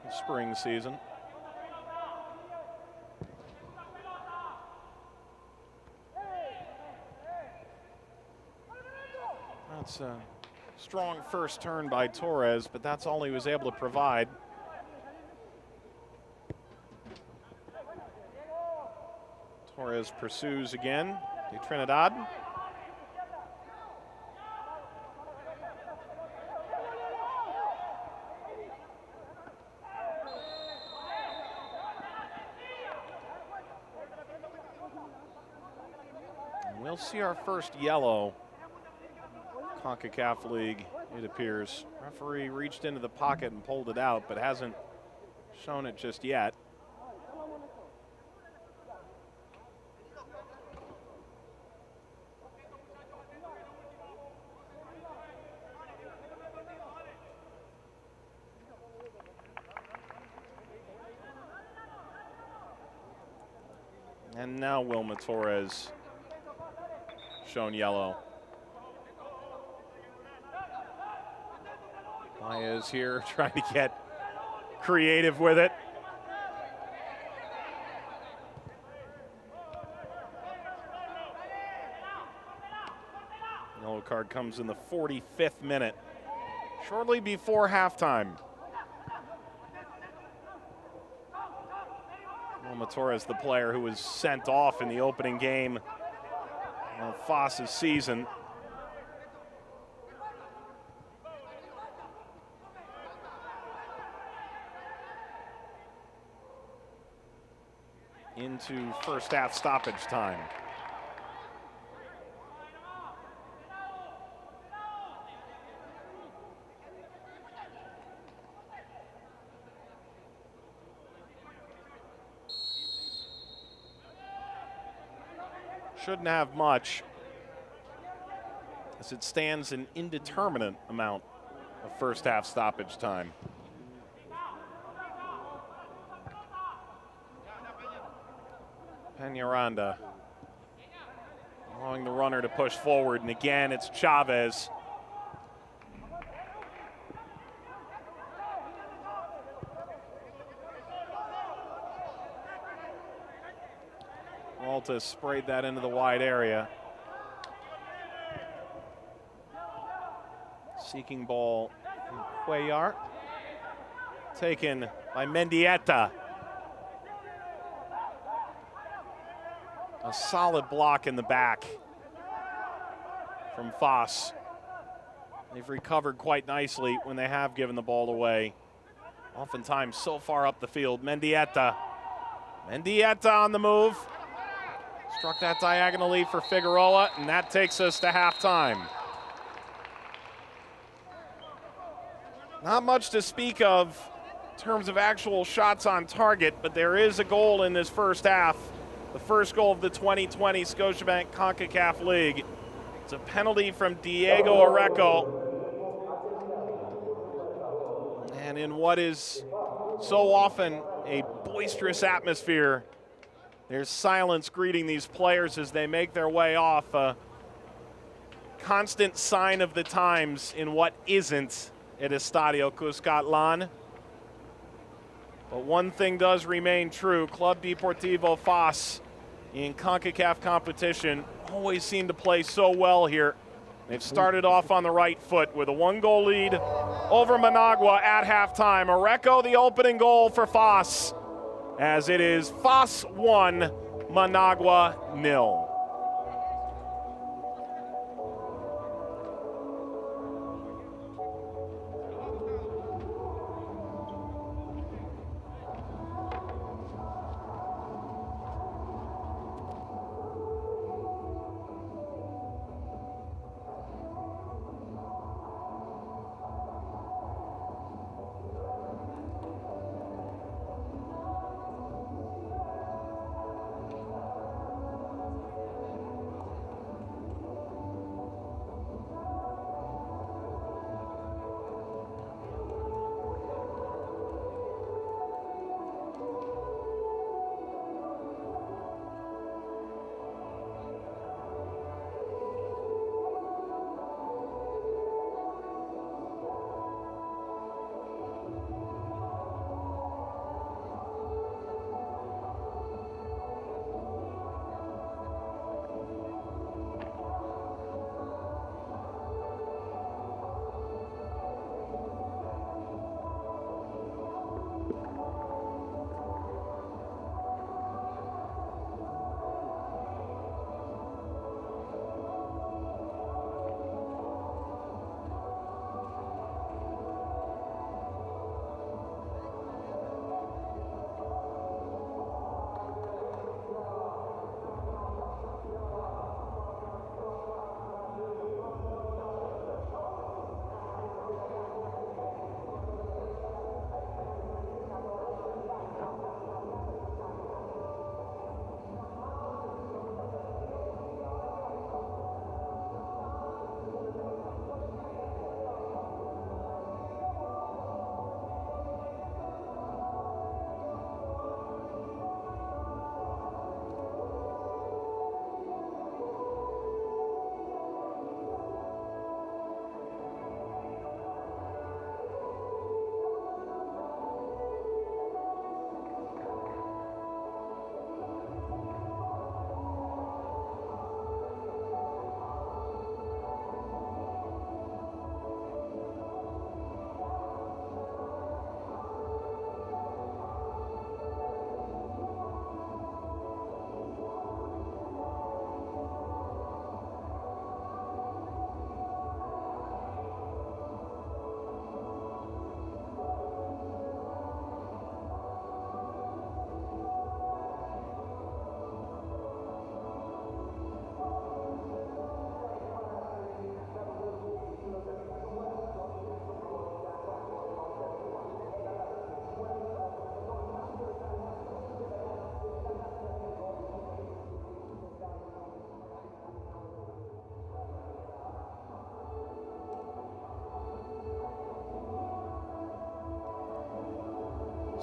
in spring season. That's a strong first turn by Torres, but that's all he was able to provide. Torres pursues again. De Trinidad. And we'll see our first yellow CONCACAF League, it appears. Referee reached into the pocket and pulled it out, but hasn't shown it just yet. And now Wilma Torres shown yellow. Baez here trying to get creative with it. Yellow card comes in the 45th minute, shortly before halftime. Wilma Torres, the player who was sent off in the opening game of FAS's season. Into first half stoppage time. Shouldn't have much, as it stands an indeterminate amount of first half stoppage time. Peñaranda allowing the runner to push forward, and again it's Chavez. Malta sprayed that into the wide area. Seeking ball from Cuellar. Taken by Mendieta. A solid block in the back from FAS. They've recovered quite nicely when they have given the ball away. Oftentimes so far up the field. Mendieta. Mendieta on the move. Struck that diagonally for Figueroa, and that takes us to halftime. Not much to speak of in terms of actual shots on target, but there is a goal in this first half. The first goal of the 2020 Scotiabank Concacaf League. It's a penalty from Diego Areco. And in what is so often a boisterous atmosphere, there's silence greeting these players as they make their way off. A constant sign of the times in what isn't at Estadio Cuscatlán. But one thing does remain true. Club Deportivo FAS in CONCACAF competition always seem to play so well here. They've started off on the right foot with a 1-goal lead over Managua at halftime. Areco, the opening goal for FAS, as it is FAS 1, Managua 0.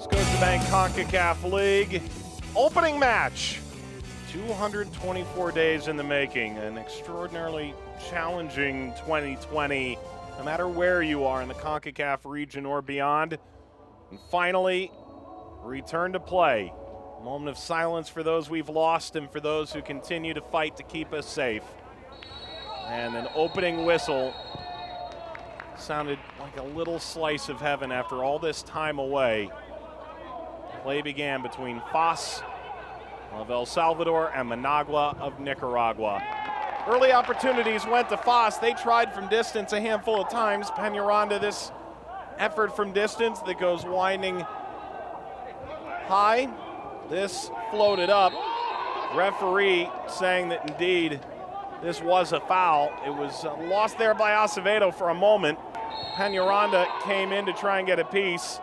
Scotiabank Concacaf League opening match. 224 days in the making. An extraordinarily challenging 2020, no matter where you are in the CONCACAF region or beyond. And finally, return to play. A moment of silence for those we've lost and for those who continue to fight to keep us safe. And an opening whistle sounded like a little slice of heaven after all this time away. Play began between FAS of El Salvador and Managua of Nicaragua. Early opportunities went to FAS. They tried from distance a handful of times. Peñaranda, this effort from distance that goes winding high. This floated up. Referee saying that indeed this was a foul. It was lost there by Acevedo for a moment. Peñaranda came in to try and get a piece.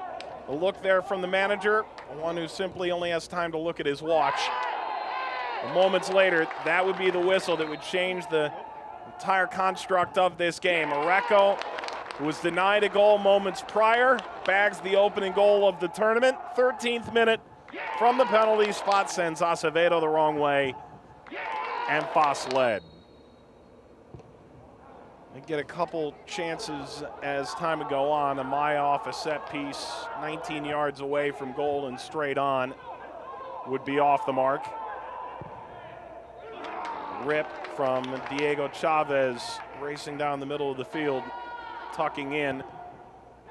A look there from the manager, one who simply only has time to look at his watch. Moments later, that would be the whistle that would change the entire construct of this game. Areco, who was denied a goal moments prior, bags the opening goal of the tournament. 13th minute from the penalty spot sends Acevedo the wrong way, and FAS led. They get a couple chances as time would go on. Amaya off a set piece, 19 yards away from goal and straight on, would be off the mark. Rip from Diego Chavez, racing down the middle of the field, tucking in,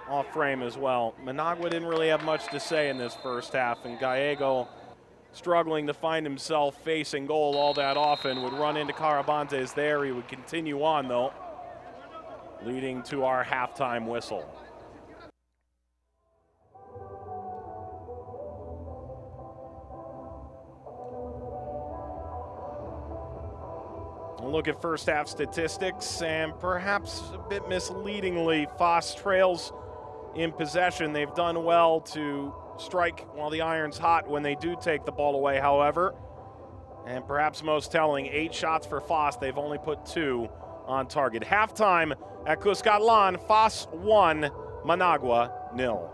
off frame as well. Managua didn't really have much to say in this first half, and Gallego, struggling to find himself facing goal all that often, would run into Carabantes there. He would continue on, though, leading to our halftime whistle. We'll look at first half statistics, and perhaps a bit misleadingly, FAS trails in possession. They've done well to strike while the iron's hot when they do take the ball away, however. And perhaps most telling, 8 shots for FAS. They've only put 2 on target. Halftime at Cuscatlan, FAS 1, Managua 0.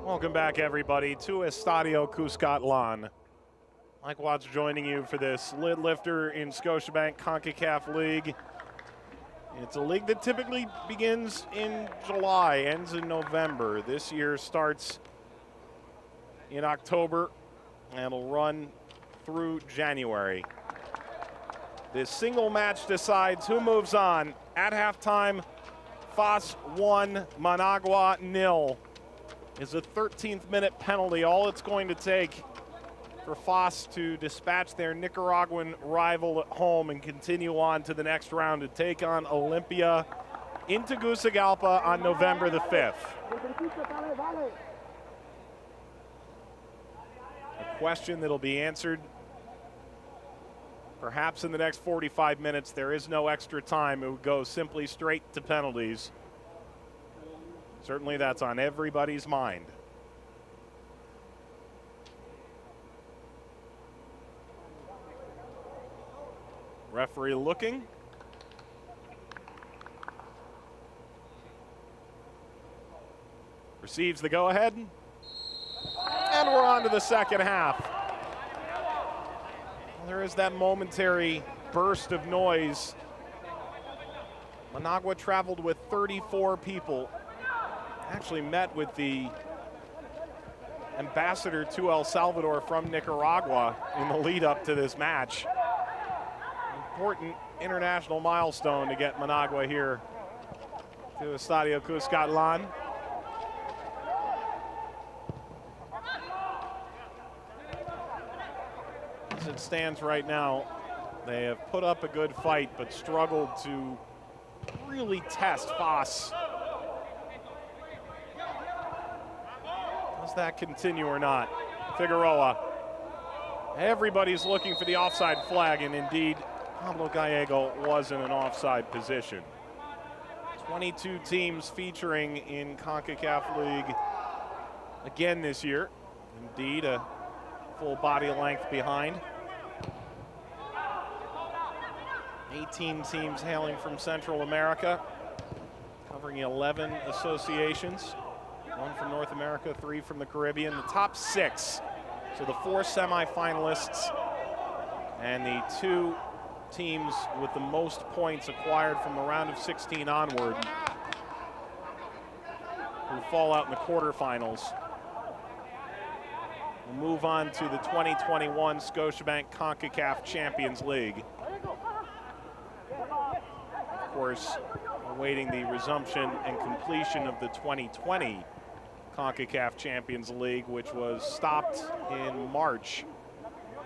Welcome back, everybody, to Estadio Cuscatlan. Mike Watts joining you for this lid lifter in Scotiabank Concacaf League. It's a league that typically begins in July, ends in November. This year starts in October and will run through January. This single match decides who moves on. At halftime, FAS 1, Managua 0. Is a 13th minute penalty all it's going to take for FAS to dispatch their Nicaraguan rival at home and continue on to the next round to take on Olympia in Tegucigalpa on November the 5th. A question that'll be answered perhaps in the next 45 minutes. There is no extra time. It would go simply straight to penalties. Certainly that's on everybody's mind. Referee looking. Receives the go-ahead. And we're on to the second half. There is that momentary burst of noise. Managua traveled with 34 people. Actually met with the ambassador to El Salvador from Nicaragua in the lead up to this match. Important international milestone to get Managua here to Estadio Cuscatlan. As it stands right now, they have put up a good fight but struggled to really test FAS. Does that continue or not? Figueroa. Everybody's looking for the offside flag, and indeed, Pablo Gallego was in an offside position. 22 teams featuring in CONCACAF League again this year. Indeed, a full body length behind. 18 teams hailing from Central America, covering 11 associations. 1 from North America, 3 from the Caribbean. The top 6, so the 4 semifinalists and the 2 teams with the most points acquired from the round of 16 onward, who fall out in the quarterfinals, will move on to the 2021 Scotiabank Concacaf Champions League. Of course, awaiting the resumption and completion of the 2020 CONCACAF Champions League, which was stopped in March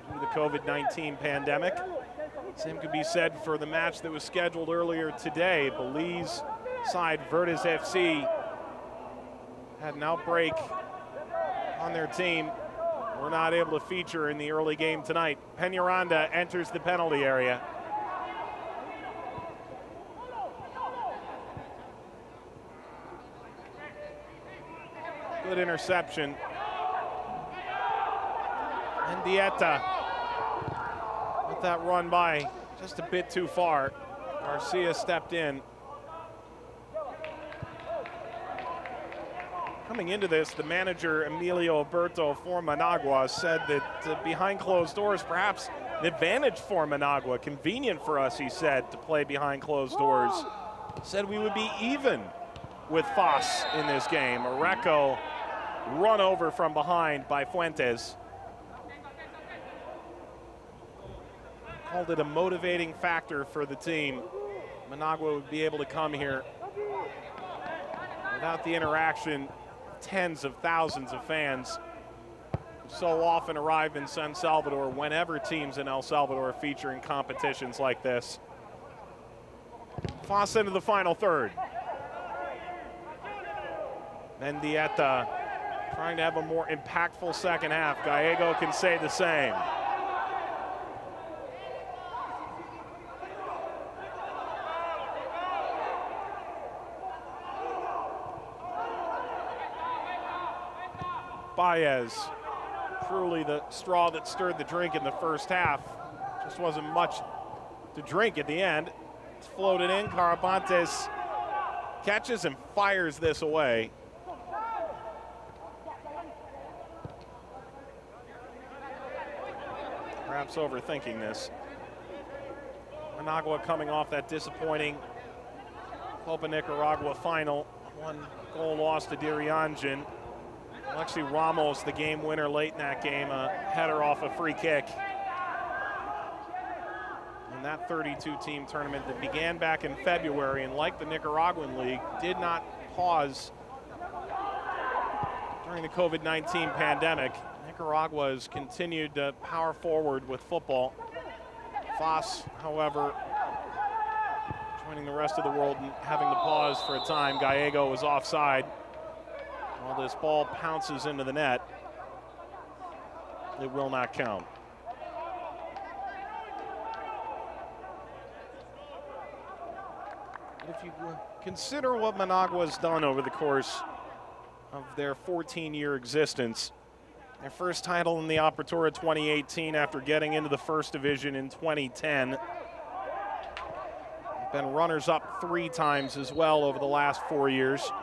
due to the COVID-19 pandemic. Same could be said for the match that was scheduled earlier today. Belize side Verdes FC had an outbreak on their team. We're not able to feature in the early game tonight. Peñaranda enters the penalty area. Good interception. And Dieta let that run by just a bit too far. Garcia stepped in. Coming into this, the manager, Emilio Alberto for Managua, said that behind closed doors, perhaps an advantage for Managua. Convenient for us, he said, to play behind closed doors. Said we would be even with FAS in this game. Areco run over from behind by Fuentes. Called it a motivating factor for the team. Managua would be able to come here without the interaction of tens of thousands of fans who so often arrive in San Salvador whenever teams in El Salvador feature in competitions like this. FAS into the final third. Mendieta trying to have a more impactful second half. Gallego can say the same. Baez, truly the straw that stirred the drink in the first half. Just wasn't much to drink at the end. It's floated in. Carabantes catches and fires this away. perhaps overthinking this. Managua coming off that disappointing Copa Nicaragua final. 1-goal loss to Dirianjan. Alexi Ramos, the game winner late in that game, a header off a free kick. In that 32-team tournament that began back in February, and like the Nicaraguan League, did not pause during the COVID-19 pandemic. Nicaragua has continued to power forward with football. FAS, however, joining the rest of the world and having to pause for a time. Gallego was offside. While this ball pounces into the net, it will not count. If you consider what Managua has done over the course of their 14-year existence, their first title in the Apertura 2018 after getting into the first division in 2010. They've been runners-up 3 times as well over the last 4 years,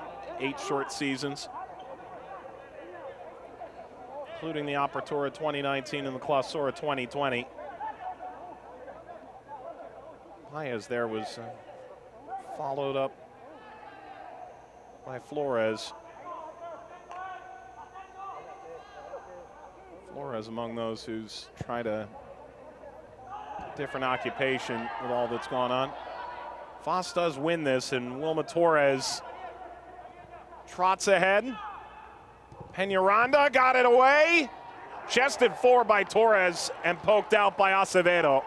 8 short seasons, including the Apertura 2019 and the Clausura 2020. Paez there was followed up by Flores. Flores among those who's tried a different occupation with all that's gone on. FAS does win this, and Wilma Torres trots ahead. Peñaranda got it away. Chested for by Torres and poked out by Acevedo.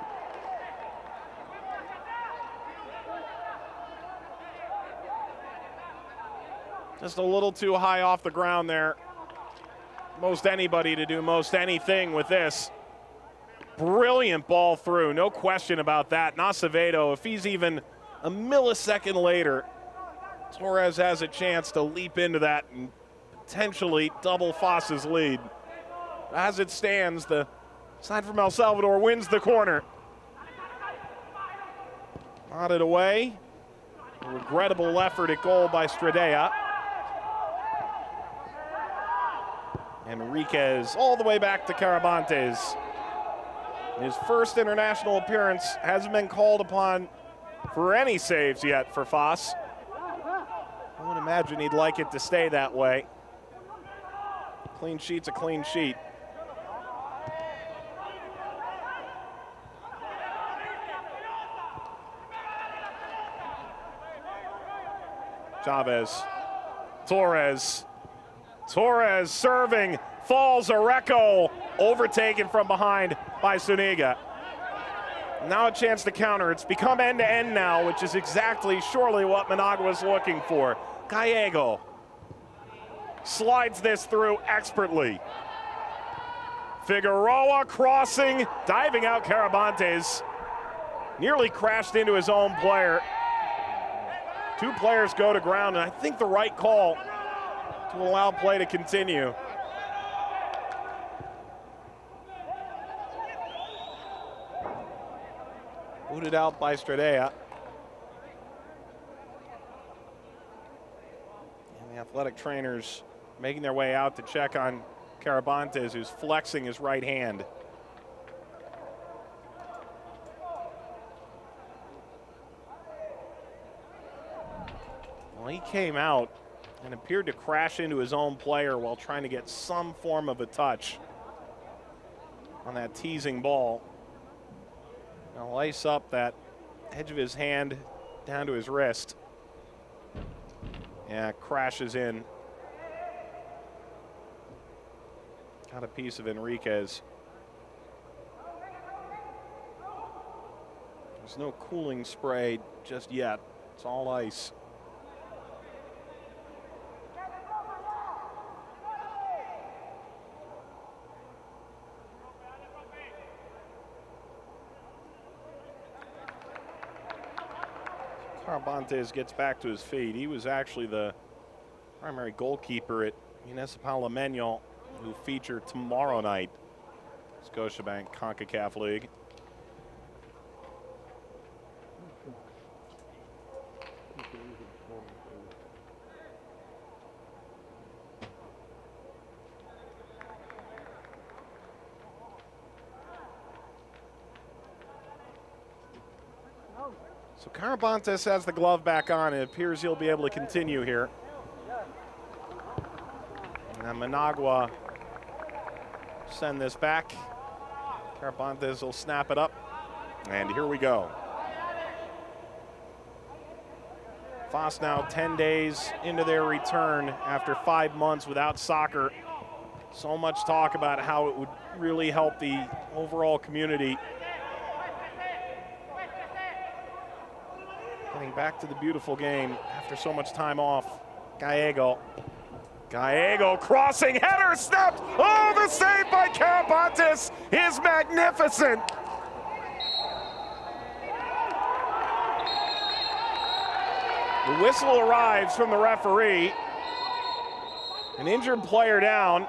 Just a little too high off the ground there. Most anybody to do most anything with this. Brilliant ball through, no question about that. And Acevedo, if he's even a millisecond later, Torres has a chance to leap into that and potentially double FAS's lead. As it stands, the side from El Salvador wins the corner. Nodded away. A regrettable effort at goal by Stradea. Enriquez all the way back to Carabantes. His first international appearance, hasn't been called upon for any saves yet for FAS. I would imagine he'd like it to stay that way. Clean sheet's a clean sheet. Chavez, Torres serving, falls Areco, overtaken from behind by Zuniga. Now a chance to counter. It's become end-to-end now, which is exactly surely what Managua was looking for. Gallego slides this through expertly. Figueroa crossing, diving out Carabantes. Nearly crashed into his own player. 2 players go to ground, and I think the right call to allow play to continue. Booted out by Stradea. And the athletic trainers making their way out to check on Carabantes, who's flexing his right hand. Well, he came out and appeared to crash into his own player while trying to get some form of a touch on that teasing ball. Now lace up that edge of his hand down to his wrist. Yeah, crashes in. Got a piece of Enriquez. There's no cooling spray just yet. It's all ice. Carabantes gets back to his feet. He was actually the primary goalkeeper at Municipal Amenyo, who feature tomorrow night, Scotiabank Concacaf League. So Carabantes has the glove back on. It appears he'll be able to continue here. And Managua send this back. Carabantes will snap it up. And here we go. FAS now 10 days into their return after 5 months without soccer. So much talk about how it would really help the overall community. Getting back to the beautiful game after so much time off. Gallego crossing, header snapped. Oh, the save by Carabantes is magnificent. The whistle arrives from the referee. An injured player down.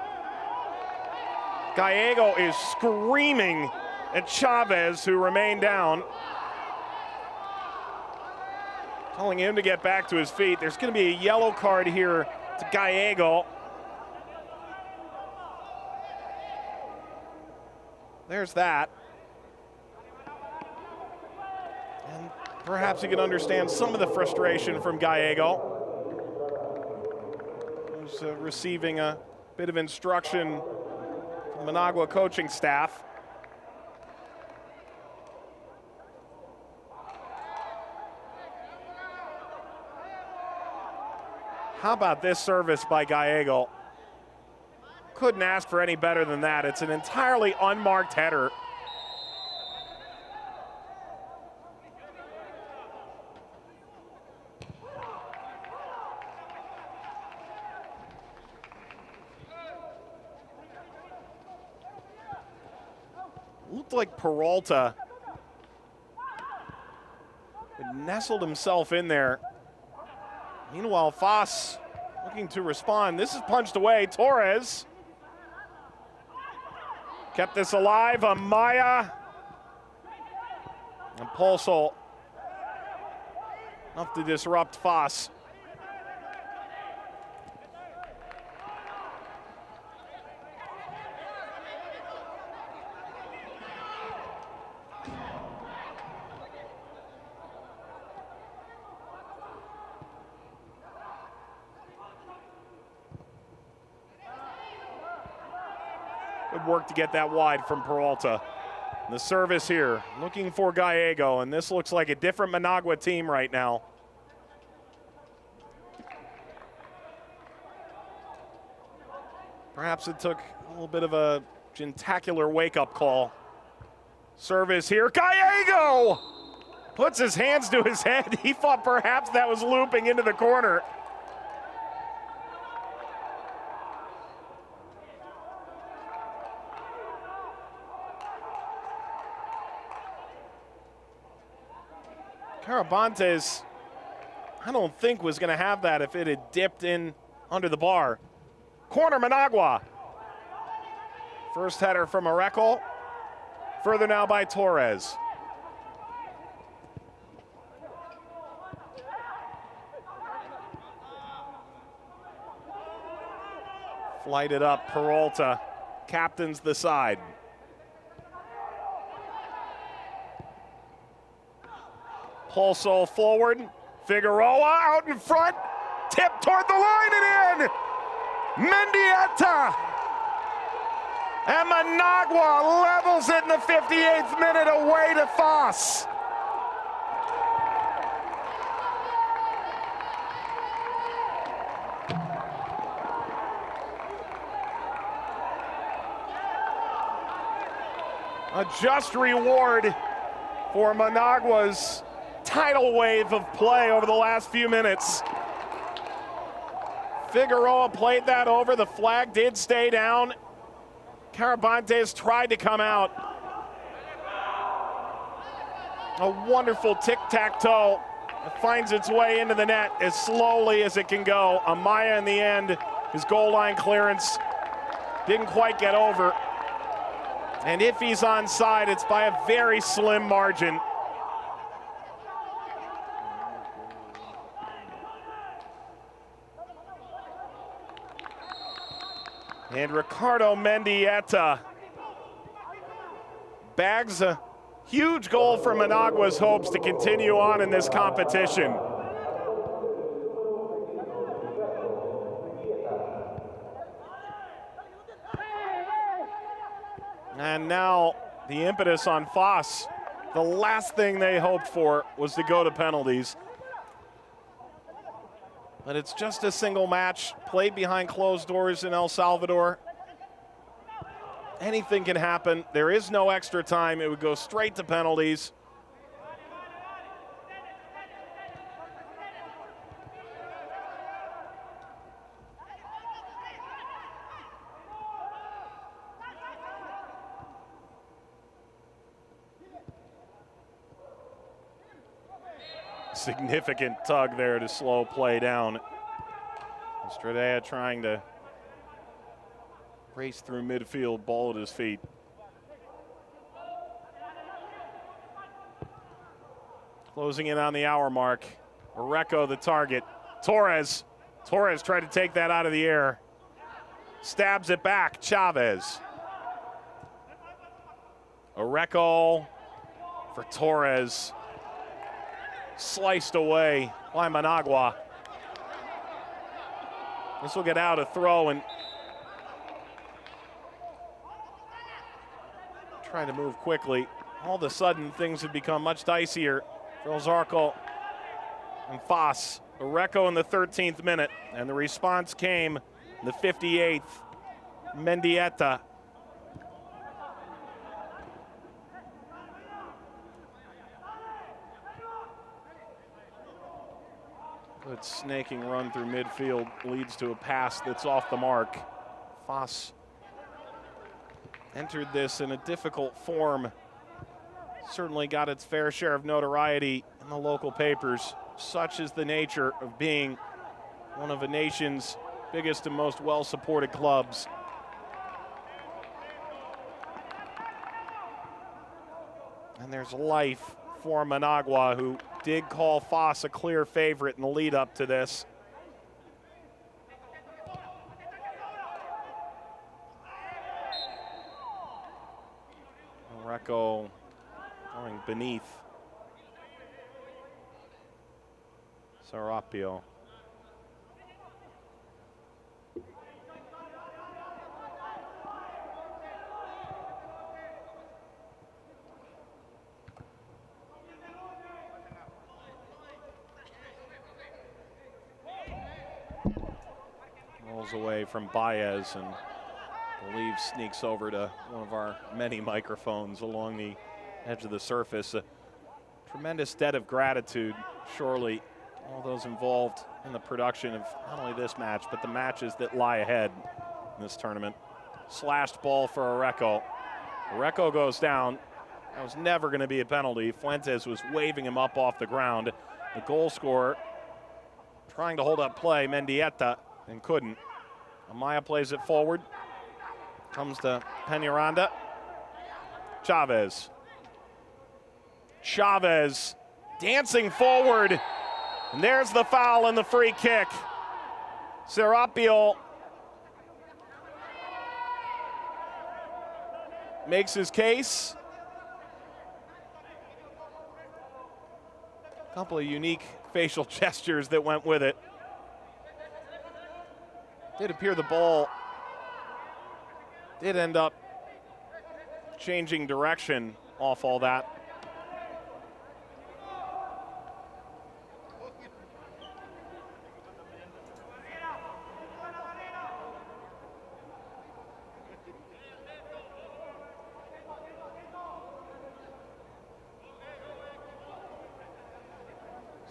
Gallego is screaming at Chavez, who remained down, telling him to get back to his feet. There's going to be a yellow card here to Gallego. There's that. And perhaps you can understand some of the frustration from Gallego, who's receiving a bit of instruction from the Managua coaching staff. How about this service by Gallego? Couldn't ask for any better than that. It's an entirely unmarked header. Looked like Peralta had nestled himself in there. Meanwhile, FAS looking to respond. This is punched away. Torres kept this alive. Amaya and Pulsol enough to disrupt FAS. Good work to get that wide from Peralta. The service here, looking for Gallego, and this looks like a different Managua team right now. Perhaps it took a little bit of a gentacular wake-up call. Service here, Gallego puts his hands to his head. He thought perhaps that was looping into the corner. Carabantes, I don't think was going to have that if it had dipped in under the bar. Corner Managua. First header from Areco. Further now by Torres. Flighted up, Peralta captains the side. Pulsol forward, Figueroa out in front, tip toward the line and in! Mendieta! And Managua levels it in the 58th minute away to FAS. A just reward for Managua's tidal wave of play over the last few minutes. Figueroa played that over. The flag did stay down. Carabantes tried to come out. A wonderful tic-tac-toe. It finds its way into the net as slowly as it can go. Amaya in the end, his goal line clearance didn't quite get over. And if he's onside, it's by a very slim margin. And Ricardo Mendieta bags a Huge goal for Managua's hopes to continue on in this competition. And now the impetus on FAS. The last thing they hoped for was to go to penalties. But it's just a single match played behind closed doors in El Salvador. Anything can happen. There is no extra time. It would go straight to penalties. Significant tug there to slow play down. Stradea trying to race through midfield, ball at his feet. Closing in on the hour mark. Oreco the target. Torres tried to take that out of the air. Stabs it back, Chavez. Oreco for Torres. Sliced away by Managua. This will get out a throw and trying to move quickly. All of a sudden, things have become much dicier for Zarco and FAS. Oreco in the 13th minute, and the response came in the 58th. Mendieta. Good snaking run through midfield leads to a pass that's off the mark. FAS entered this in a difficult form. Certainly got its fair share of notoriety in the local papers. Such is the nature of being one of the nation's biggest and most well-supported clubs. And there's life for Managua, who did call FAS a clear favorite in the lead up to this. Oreco going beneath Serapio. Rolls away from Baez and I believe sneaks over to one of our many microphones along the edge of the surface. A tremendous debt of gratitude, surely, all those involved in the production of not only this match, but the matches that lie ahead in this tournament. Slashed ball for Oreco. Oreco goes down. That was never going to be a penalty. Fuentes was waving him up off the ground. The goal scorer trying to hold up play, Mendieta, and couldn't. Amaya plays it forward. Comes to Peñaranda. Chavez dancing forward. And there's the foul and the free kick. Serapio makes his case. A couple of unique facial gestures that went with it. Did appear the ball did end up changing direction off all that.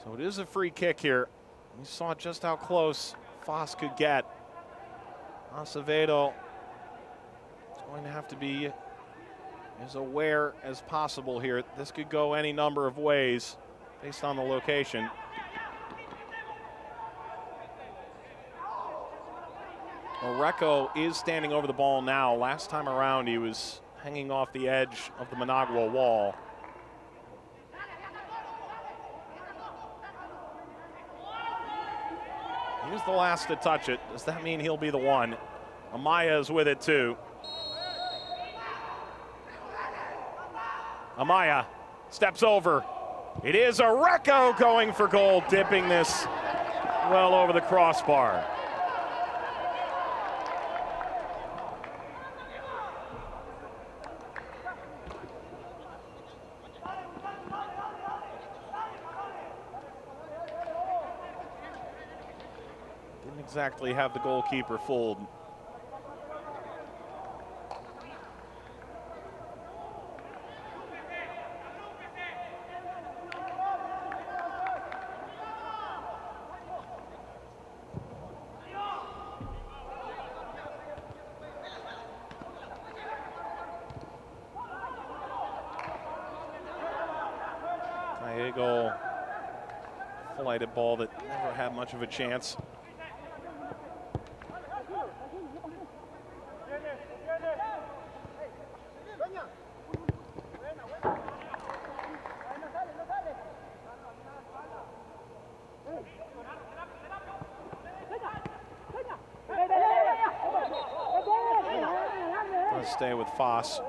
So it is a free kick here. We saw just how close FAS could get. Acevedo is going to have to be as aware as possible here. This could go any number of ways based on the location. Oreco is standing over the ball now. Last time around, he was hanging off the edge of the Managua wall. He was the last to touch it. Does that mean he'll be the one? Amaya is with it too. Amaya steps over. It is Areco going for goal, dipping this well over the crossbar. Didn't exactly have the goalkeeper fooled. Diego flighted ball that never had much of a chance. Let's stay with FAS.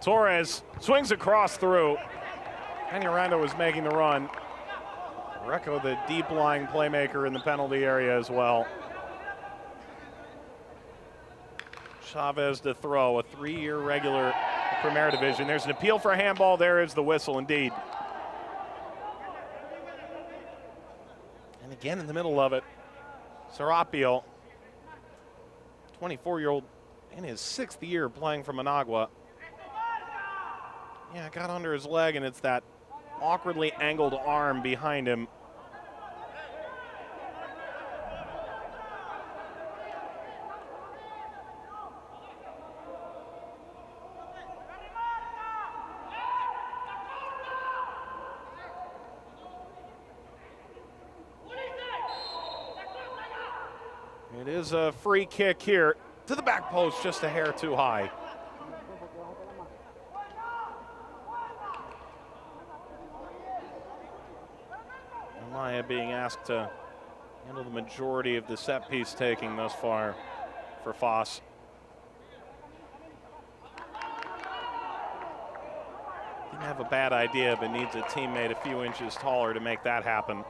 Torres swings across through. Peñaranda was making the run. Areco, the deep-lying playmaker in the penalty area as well. Chavez to throw, a 3-year regular Primera Division. There's an appeal for a handball. There is the whistle, indeed. And again in the middle of it, Serapio, 24-year-old in his 6th year playing for Managua. Yeah, got under his leg, and it's that awkwardly angled arm behind him. It is a free kick here to the back post, just a hair too high. Amaya being asked to handle the majority of the set piece taking thus far for FAS. Didn't have a bad idea, but needs a teammate a few inches taller to make that happen.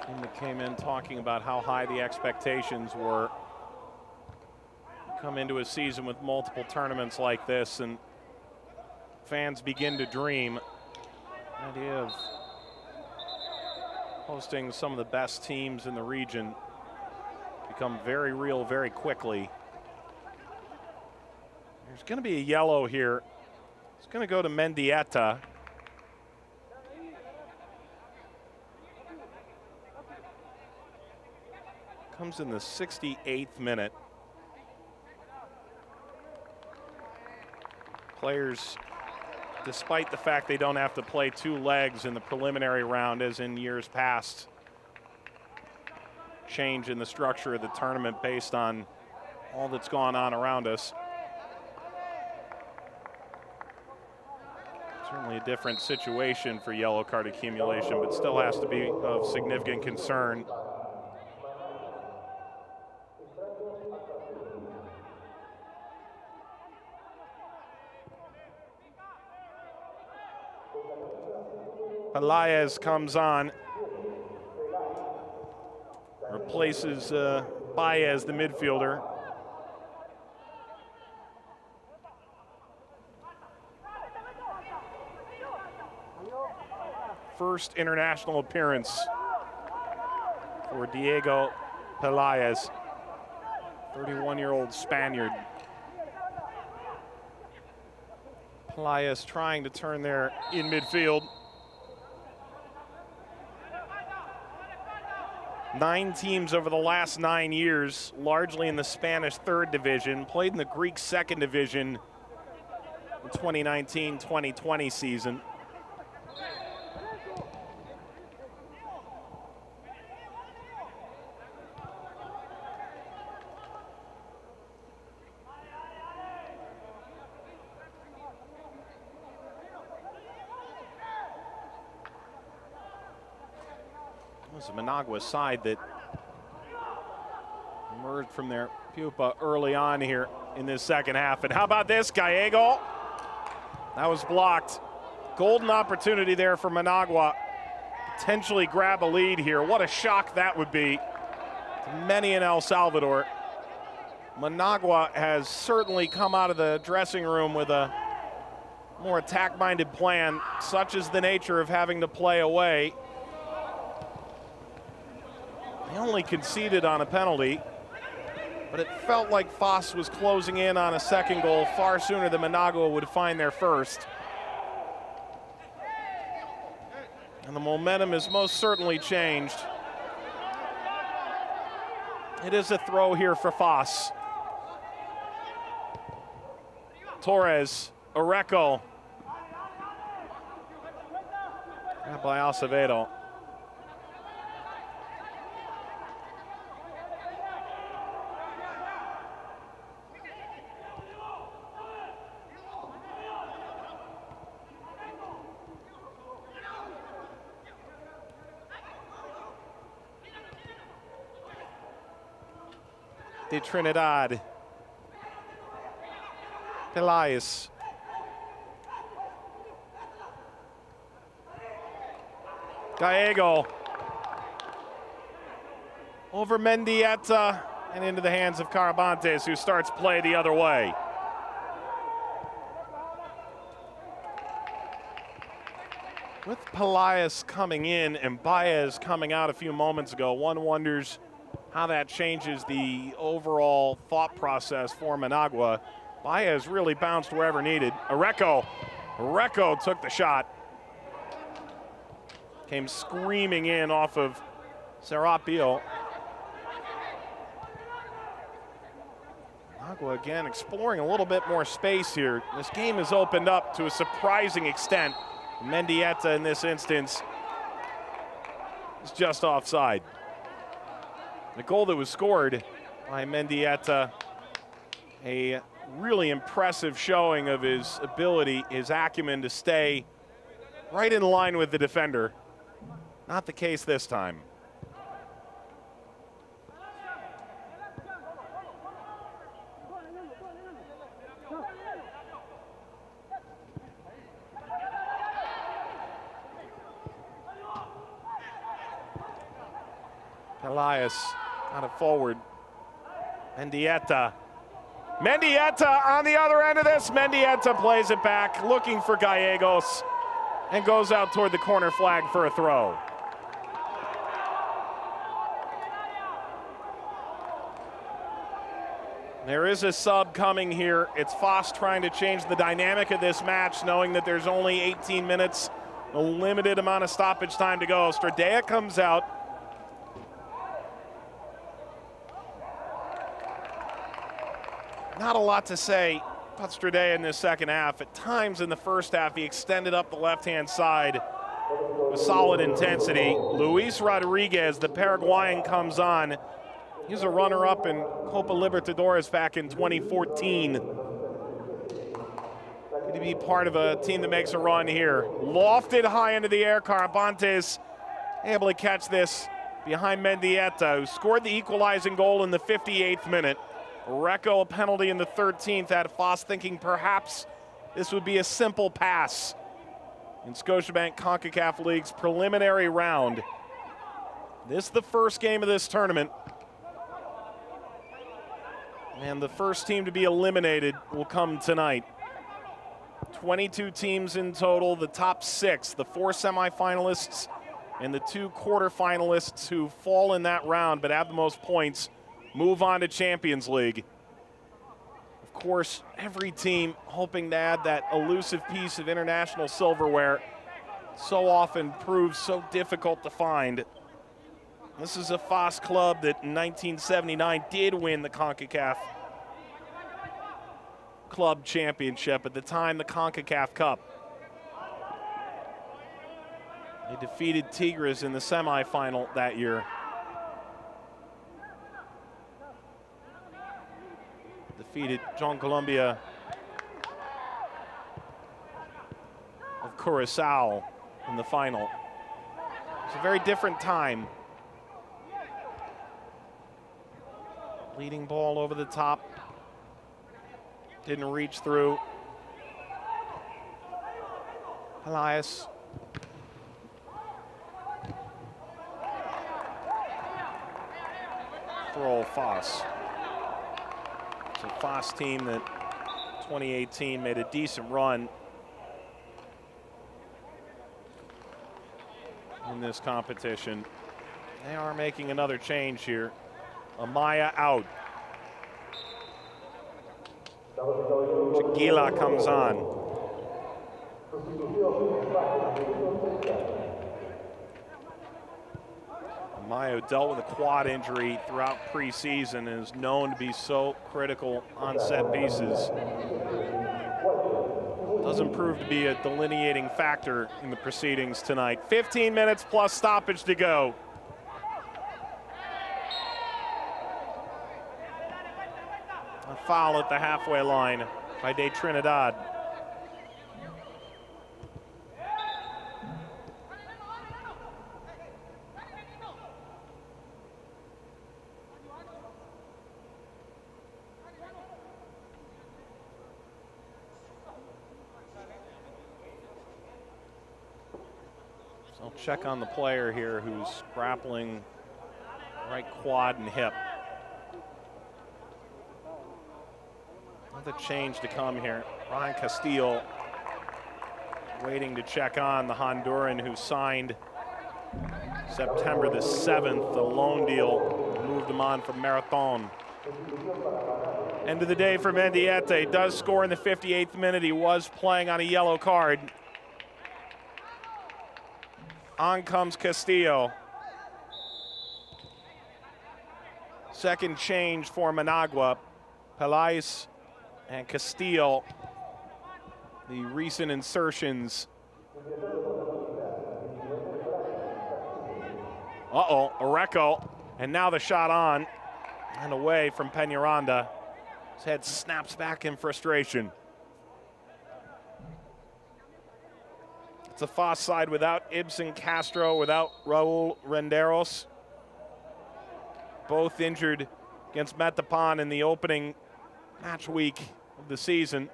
Team that came in talking about how high the expectations were. Come into a season with multiple tournaments like this, and fans begin to dream. The idea of hosting some of the best teams in the region become very real very quickly. There's going to be a yellow here. It's going to go to Mendieta. Comes in the 68th minute. Players, despite the fact they don't have to play 2 legs in the preliminary round as in years past, change in the structure of the tournament based on all that's gone on around us. Certainly a different situation for yellow card accumulation, but still has to be of significant concern. Elias comes on, replaces Baez, the midfielder. First international appearance for Diego Pelaez, 31-year-old Spaniard. Pelaez trying to turn there in midfield. 9 teams over the last 9 years, largely in the Spanish 3rd division, played in the Greek 2nd division in 2019-2020 season. It was a Managua side that emerged from their pupa early on here in this second half. And how about this, Gallego? That was blocked. Golden opportunity there for Managua. Potentially grab a lead here. What a shock that would be to many in El Salvador. Managua has certainly come out of the dressing room with a more attack-minded plan. Such is the nature of having to play away. They only conceded on a penalty, but it felt like FAS was closing in on a second goal far sooner than Managua would find their first. And the momentum has most certainly changed. It is a throw here for FAS. Torres, Oreco. By Acevedo. De Trinidad. Pelaez. Gallego. Over Mendieta and into the hands of Carabantes, who starts play the other way. With Pelaez coming in and Baez coming out a few moments ago, one wonders how that changes the overall thought process for Managua. Baez really bounced wherever needed. Oreco took the shot. Came screaming in off of Serapio. Managua again exploring a little bit more space here. This game has opened up to a surprising extent. Mendieta in this instance is just offside. The goal that was scored by Mendieta, a really impressive showing of his ability, his acumen to stay right in line with the defender. Not the case this time. Elias out of forward. Mendieta on the other end of this. Mendieta plays it back, looking for Gallegos, and goes out toward the corner flag for a throw. There is a sub coming here. It's FAS trying to change the dynamic of this match, knowing that there's only 18 minutes, a limited amount of stoppage time to go. Stradea comes out. Not a lot to say about Stradea in this second half. At times in the first half, he extended up the left-hand side with solid intensity. Luis Rodriguez, the Paraguayan, comes on. He's a runner-up in Copa Libertadores back in 2014. Going to be part of a team that makes a run here. Lofted high into the air. Carabantes able to catch this behind Mendieta, who scored the equalizing goal in the 58th minute. Oreco a penalty in the 13th, had FAS thinking perhaps this would be a simple pass in Scotiabank Concacaf League's preliminary round. This is the first game of this tournament. And the first team to be eliminated will come tonight. 22 teams in total, the top 6, the 4 semifinalists and the 2 quarterfinalists who fall in that round but have the most points move on to Champions League. Of course, every team hoping to add that elusive piece of international silverware so often proves so difficult to find. This is a FAS club that in 1979 did win the Concacaf Club Championship, at the time the Concacaf Cup. They defeated Tigres in the semifinal that year. Defeated John Colombia of Curaçao in the final. It's a very different time. Leading ball over the top. Didn't reach through. Elias. Throw FAS. It's a FAS team that 2018 made a decent run in this competition. They are making another change here. Amaya out. Chagila comes on. Amaya dealt with a quad injury throughout preseason and is known to be so critical on set pieces. Doesn't prove to be a delineating factor in the proceedings tonight. 15 minutes plus stoppage to go. A foul at the halfway line by De Trinidad. So I'll check on the player here who's grappling right quad and hip. Another change to come here. Ryan Castillo waiting to check on the Honduran who signed September the 7th. The loan deal moved him on from Marathon. End of the day for Mendieta. Does score in the 58th minute. He was playing on a yellow card. On comes Castillo. Second change for Managua. Pelais and Castillo, the recent insertions. Oreco, and now the shot on and away from Peñaranda. His head snaps back in frustration. It's a FAS side without Ibsen Castro, without Raul Renderos. Both injured against Metapan in the opening match week of the season.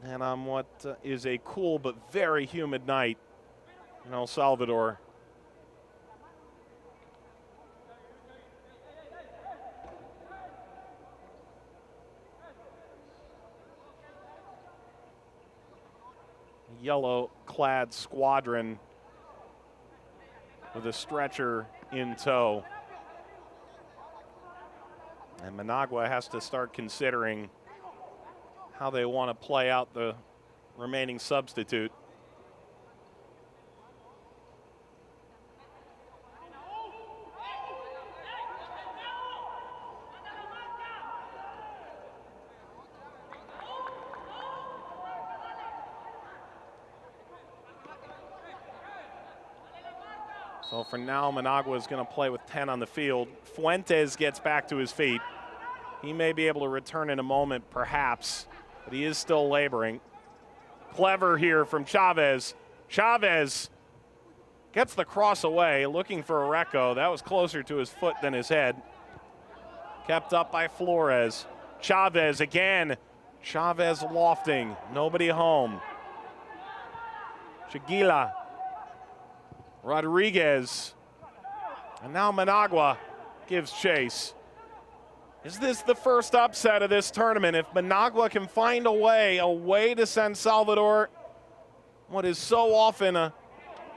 And on what is a cool but very humid night in El Salvador. Yellow-clad squadron with a stretcher in tow. And Managua has to start considering how they want to play out the remaining substitute. So for now, Managua is going to play with 10 on the field. Fuentes gets back to his feet. He may be able to return in a moment, perhaps, but he is still laboring. Clever here from Chavez. Chavez gets the cross away, looking for Oreco. That was closer to his foot than his head. Kept up by Flores. Chavez again. Chavez lofting. Nobody home. Chagila. Rodriguez. And now Managua gives chase. Is this the first upset of this tournament? If Managua can find a way to San Salvador, what is so often a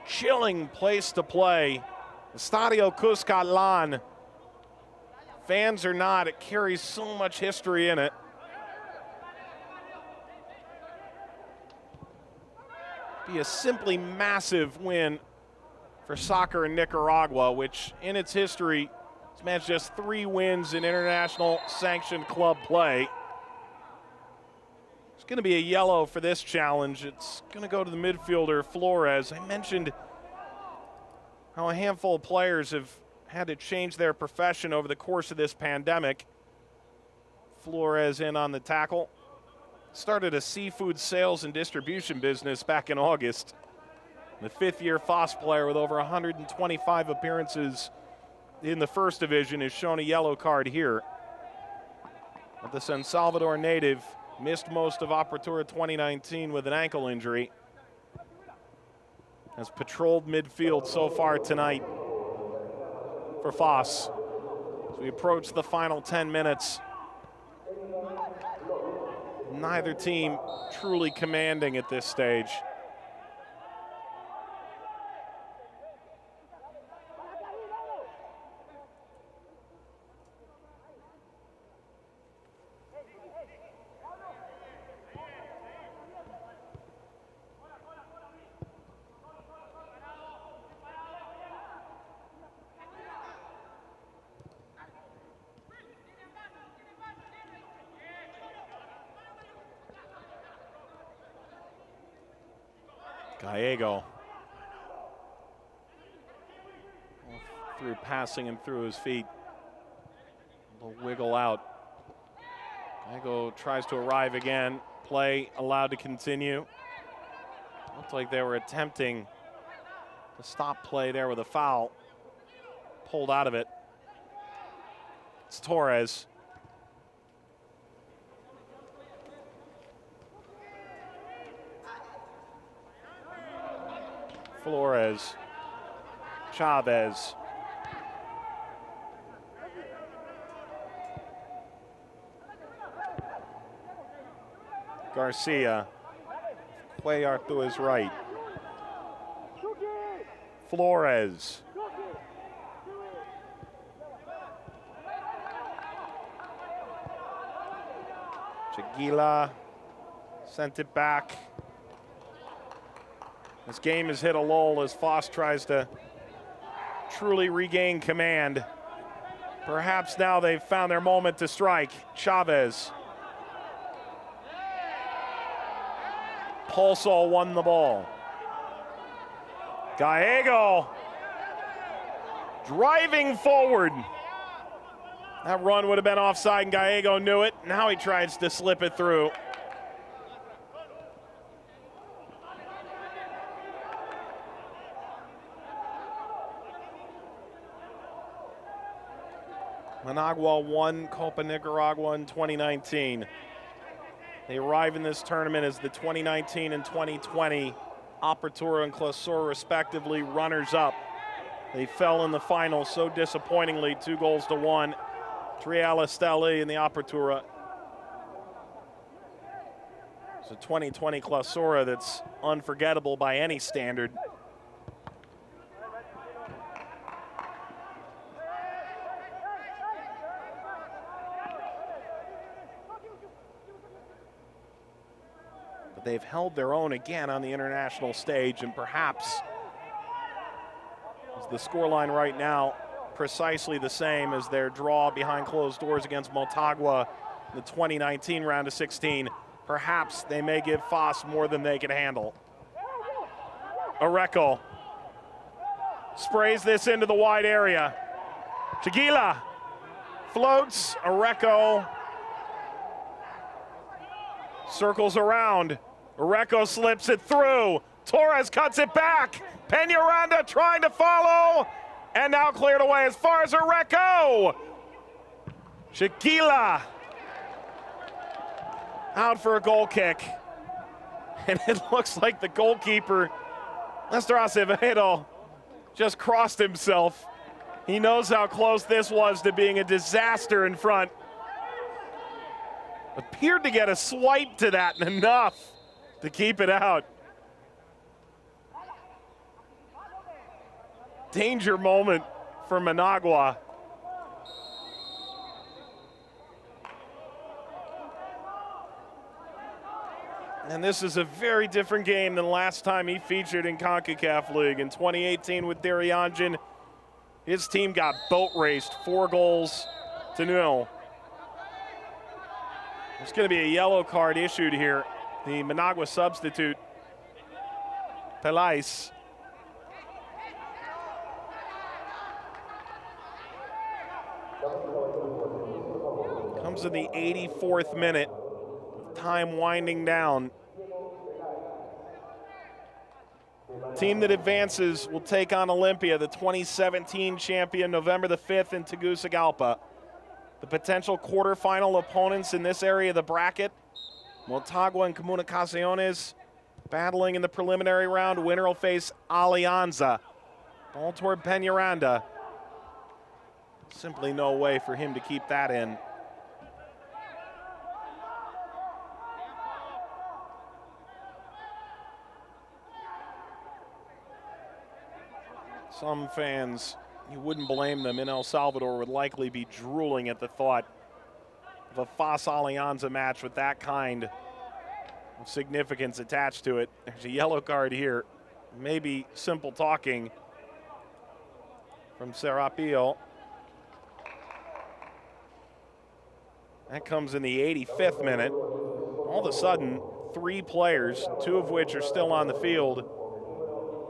chilling place to play, Estadio Cuscatlán. Fans or not, it carries so much history in it. Be a simply massive win for soccer in Nicaragua, which in its history has managed just 3 wins in international sanctioned club play. It's going to be a yellow for this challenge. It's going to go to the midfielder, Flores. I mentioned how a handful of players have had to change their profession over the course of this pandemic. Flores in on the tackle. Started a seafood sales and distribution business back in August. The 5th-year FAS player with over 125 appearances in the first division is shown a yellow card here. But the San Salvador native missed most of Apertura 2019 with an ankle injury. Has patrolled midfield so far tonight for FAS. As we approach the final 10 minutes, neither team truly commanding at this stage. Gallego through passing and through his feet. A little wiggle out. Gallego tries to arrive again. Play allowed to continue. Looked like they were attempting to stop play there with a foul. Pulled out of it. It's Torres. Flores, Chavez, Garcia, Cuellar to his right, Flores, Chiguila sent it back. This game has hit a lull as FAS tries to truly regain command. Perhaps now they've found their moment to strike. Chavez. Pulsol won the ball. Gallego driving forward. That run would have been offside and Gallego knew it. Now he tries to slip it through. Managua won Copa Nicaragua in 2019. They arrive in this tournament as the 2019 and 2020 Apertura and Clausura respectively runners-up. They fell in the final so disappointingly, 2-1 to Real Esteli in the Apertura. It's a 2020 Clausura that's unforgettable by any standard. They've held their own again on the international stage, and perhaps is the scoreline right now precisely the same as their draw behind closed doors against Motagua in the 2019 round of 16. Perhaps they may give FAS more than they can handle. Areco sprays this into the wide area. Chiguila floats. Areco circles around. Areco slips it through. Torres cuts it back. Peñaranda trying to follow. And now cleared away as far as Areco. Chiguila out for a goal kick. And it looks like the goalkeeper, Lester Acevedo, just crossed himself. He knows how close this was to being a disaster in front. Appeared to get a swipe to that and enough to keep it out. Danger moment for Managua. And this is a very different game than last time he featured in CONCACAF League. In 2018 with Darianjan, his team got boat raced 4-0. There's going to be a yellow card issued here. The Managua substitute, Pelais. Comes in the 84th minute. Time winding down. Team that advances will take on Olympia, the 2017 champion, November the 5th in Tegucigalpa. The potential quarterfinal opponents in this area of the bracket, Motagua and Comunicaciones, battling in the preliminary round. Winner will face Alianza. Ball toward Peñaranda. Simply no way for him to keep that in. Some fans, you wouldn't blame them, in El Salvador would likely be drooling at the thought of a FAS Alianza match with that kind of significance attached to it. There's a yellow card here. Maybe simple talking from Serapio. That comes in the 85th minute. All of a sudden, 3 players, 2 of which are still on the field.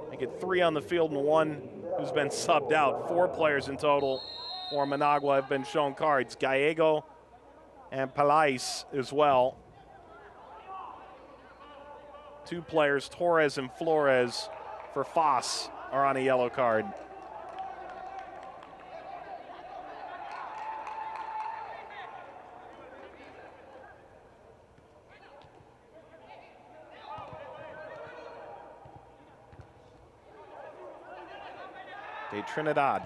Make it 3 on the field and 1 who's been subbed out. 4 players in total for Managua have been shown cards. Gallego and Pelais as well. 2 players, Torres and Flores, for FAS are on a yellow card. De Trinidad.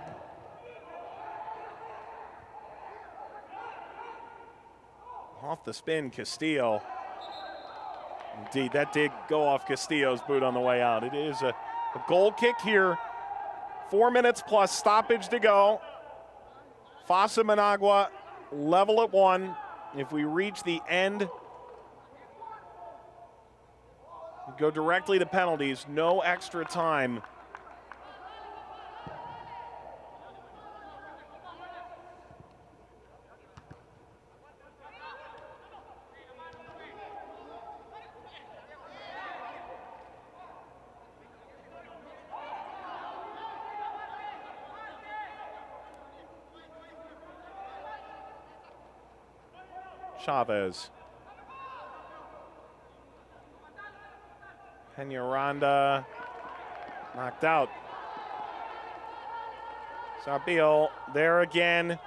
Off the spin, Castillo. Indeed, that did go off Castillo's boot on the way out. It is a goal kick here. 4 minutes plus stoppage to go. FAS and Managua level at 1. If we reach the end, we go directly to penalties, no extra time. Chavez. Peñaranda knocked out. Sarpio there again.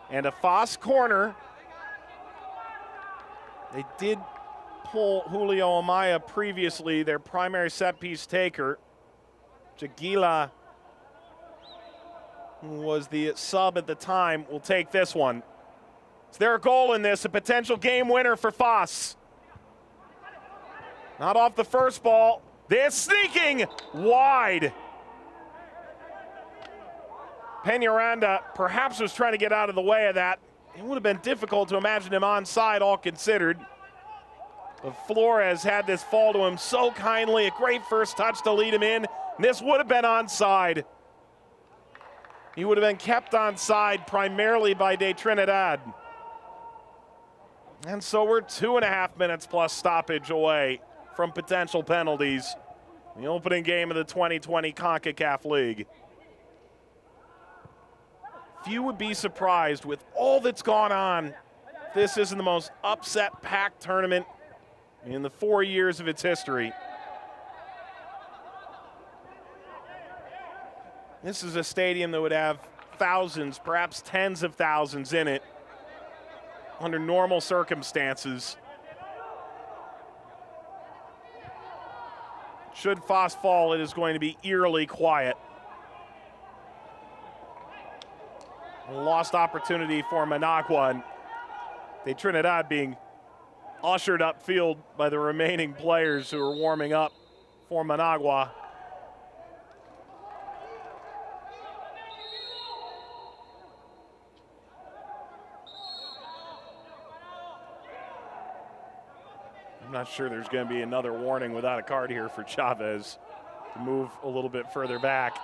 And a FAS corner. They did pull Julio Amaya previously, their primary set piece taker. Jaguila, who was the sub at the time, will take this one. Is there a goal in this? A potential game winner for FAS. Not off the first ball. They're sneaking wide. Peñaranda perhaps was trying to get out of the way of that. It would have been difficult to imagine him onside, all considered. But Flores had this fall to him so kindly. A great first touch to lead him in. And this would have been onside. He would have been kept onside primarily by De Trinidad. And so we're 2.5 minutes plus stoppage away from potential penalties. The opening game of the 2020 CONCACAF League. Few would be surprised with all that's gone on. This isn't the most upset-packed tournament in the 4 years of its history. This is a stadium that would have thousands, perhaps tens of thousands in it under normal circumstances. Should FAS fall, it is going to be eerily quiet. A lost opportunity for Managua, and De Trinidad being ushered upfield by the remaining players who are warming up for Managua. not sure there's going to be another warning without a card here for Chavez to move a little bit further back.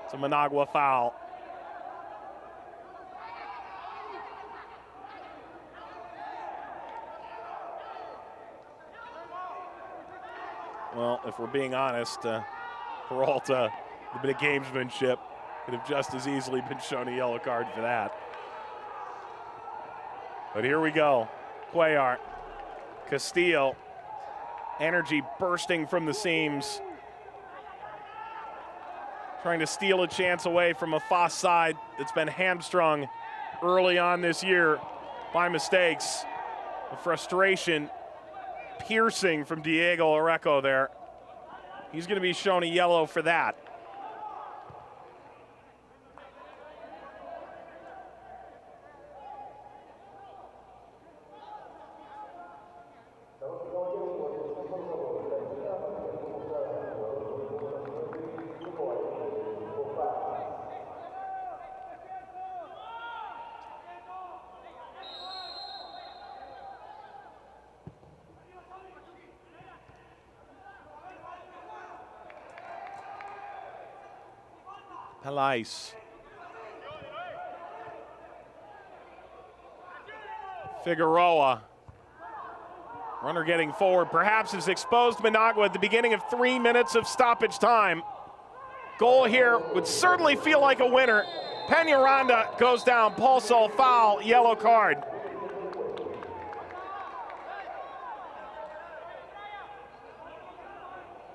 It's a Managua foul. Well, if we're being honest, Peralta, a bit of gamesmanship, could have just as easily been shown a yellow card for that. But here we go. Cuellar, Castillo, energy bursting from the seams. Trying to steal a chance away from a FAS side that's been hamstrung early on this year by mistakes. The frustration piercing from Diego Areco there. He's going to be shown a yellow for that. Pelais. Figueroa. Runner getting forward, perhaps has exposed Managua at the beginning of 3 minutes of stoppage time. Goal here would certainly feel like a winner. Peñaranda goes down, Paul Sol foul, yellow card.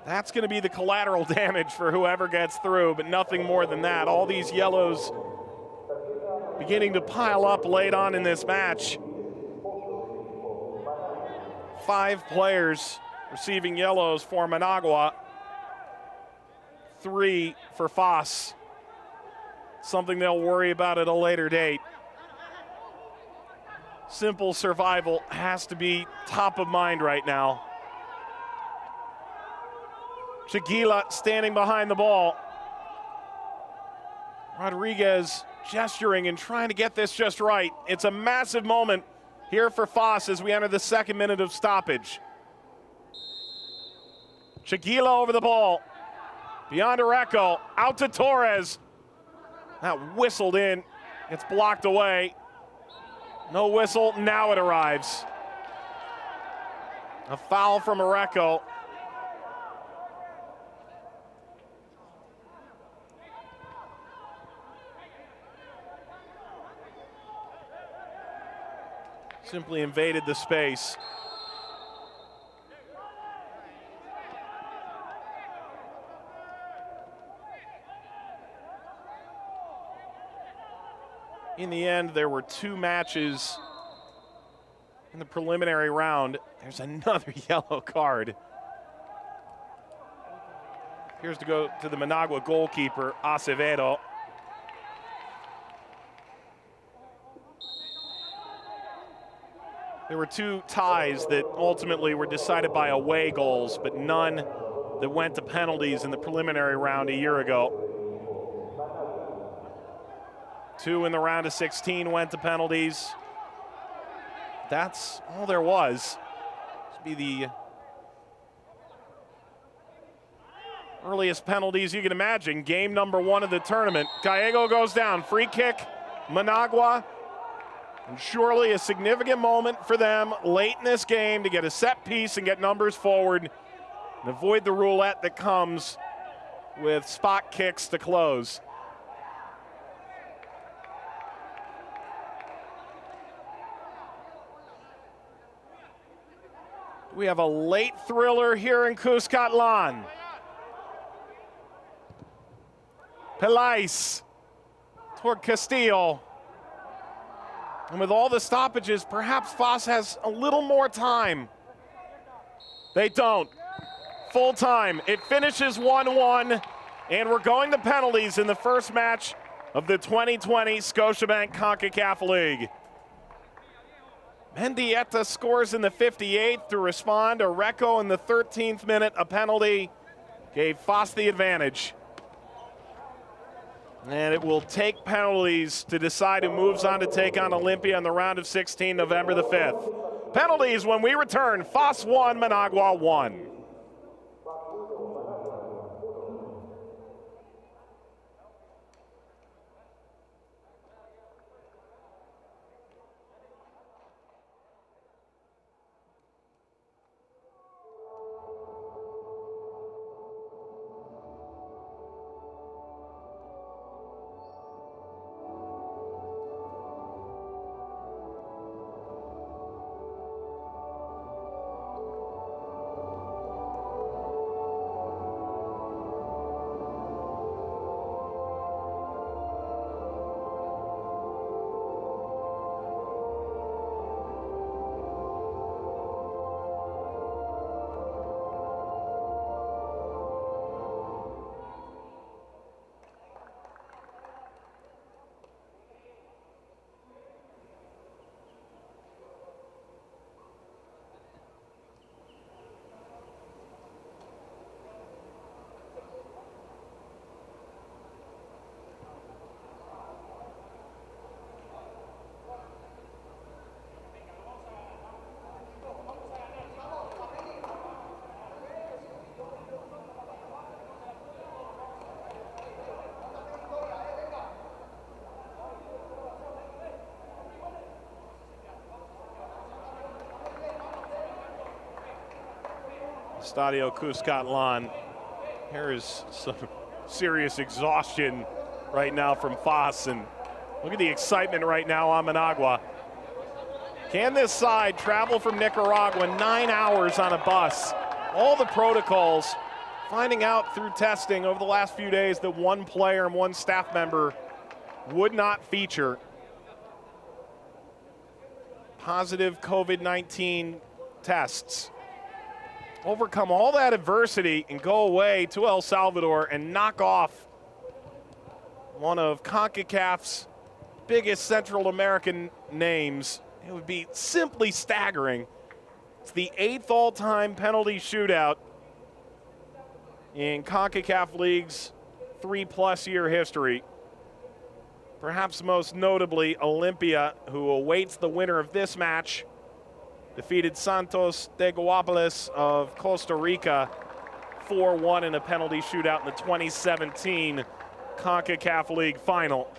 That's going to be the collateral damage for whoever gets through, but nothing more than that. All these yellows beginning to pile up late on in this match. 5 players receiving yellows for Managua, 3 for FAS. Something they'll worry about at a later date. Simple survival has to be top of mind right now. Chiguila standing behind the ball. Rodriguez gesturing and trying to get this just right. It's a massive moment here for FAS as we enter the 2nd minute of stoppage. Chiguila over the ball. Beyond Areco, out to Torres. That whistled in, it's blocked away. No whistle, now it arrives. A foul from Areco. Simply invaded the space. In the end, there were 2 matches in the preliminary round. There's another yellow card. Here's to go to the Managua goalkeeper, Acevedo. There were 2 ties that ultimately were decided by away goals, but none that went to penalties in the preliminary round a year ago. 2 in the round of 16 went to penalties. That's all there was. This would be the earliest penalties you can imagine. Game number 1 of the tournament. Gallego goes down, free kick, Managua. And surely a significant moment for them late in this game to get a set piece and get numbers forward and avoid the roulette that comes with spot kicks to close. We have a late thriller here in Cuscatlan. Pelais toward Castillo. And with all the stoppages, perhaps FAS has a little more time. They don't. Full time. It finishes 1-1, and we're going to penalties in the first match of the 2020 Scotiabank Concacaf League. Mendieta scores in the 58th to respond. Areco in the 13th minute, a penalty, gave FAS the advantage. And it will take penalties to decide who moves on to take on Olympia in the round of 16, November the 5th. Penalties when we return. FAS 1, Managua 1. Estadio Cuscatlan. Here is some serious exhaustion right now from FAS, and look at the excitement right now on Managua. Can this side travel from Nicaragua 9 hours on a bus? All the protocols, finding out through testing over the last few days that one player and one staff member would not feature positive COVID-19 tests. Overcome all that adversity and go away to El Salvador and knock off one of CONCACAF's biggest Central American names. It would be simply staggering. It's the 8th all-time penalty shootout in CONCACAF League's 3+ year history. Perhaps most notably, Olympia, who awaits the winner of this match, defeated Santos de Guapiles of Costa Rica 4-1 in a penalty shootout in the 2017 CONCACAF League final.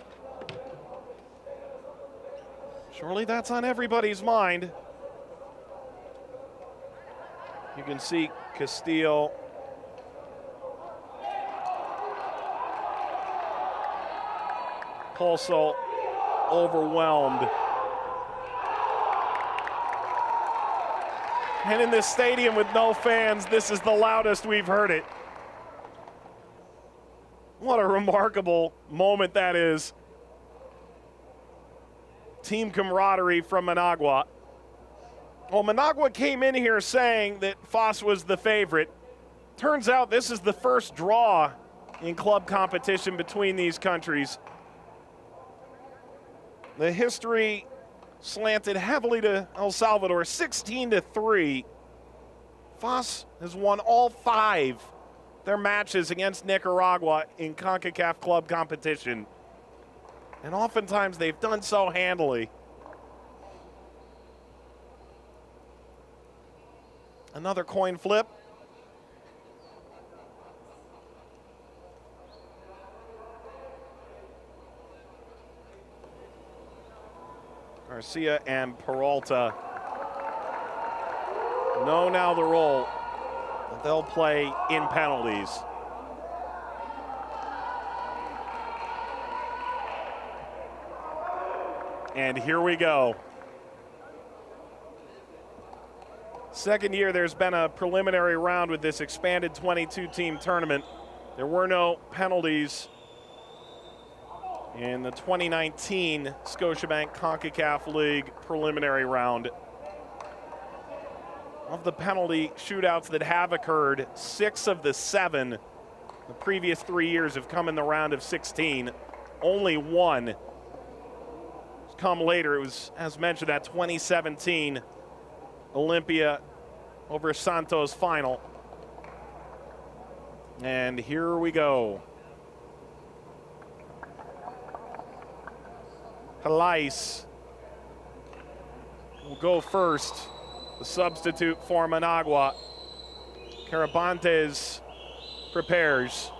Surely that's on everybody's mind. You can see Castillo also overwhelmed. And in this stadium with no fans, this is the loudest we've heard it. What a remarkable moment that is. Team camaraderie from Managua. Well, Managua came in here saying that FAS was the favorite. Turns out this is the first draw in club competition between these countries. The history slanted heavily to El Salvador, 16-3. FAS has won all 5 their matches against Nicaragua in CONCACAF club competition. And oftentimes they've done so handily. Another coin flip. Garcia and Peralta know now the role that they'll play in penalties. And here we go. Second year there's been a preliminary round with this expanded 22-team tournament. There were no penalties in the 2019 Scotiabank Concacaf League preliminary round. Of the penalty shootouts that have occurred, 6 of the 7 the previous 3 years have come in the round of 16. Only one has come later. It was, as mentioned, that 2017 Olympia over Santos final. And here we go. Calais will go first. the substitute for Managua. Carabantes prepares.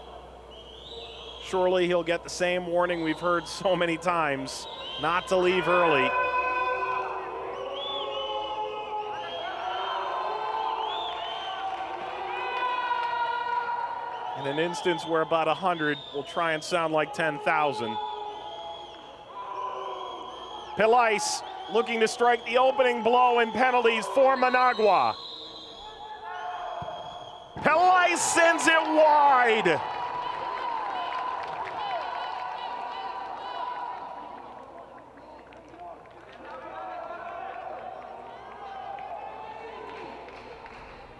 Surely he'll get the same warning we've heard so many times, not to leave early. In an instance where about 100 will try and sound like 10,000. Pillais looking to strike the opening blow in penalties for Managua. Pillais sends it wide.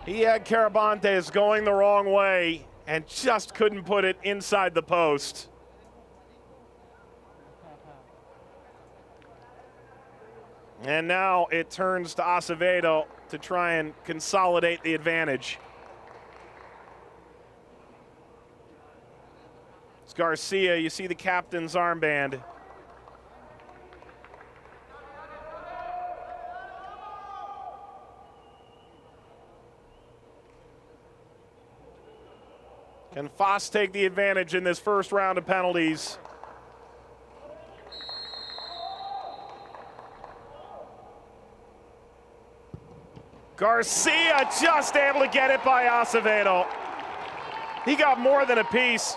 He had Carabantes going the wrong way and just couldn't put it inside the post. And now it turns to Acevedo to try and consolidate the advantage. It's Garcia, you see the captain's armband. Can FAS take the advantage in this first round of penalties? Garcia just able to get it by Acevedo. He got more than a piece.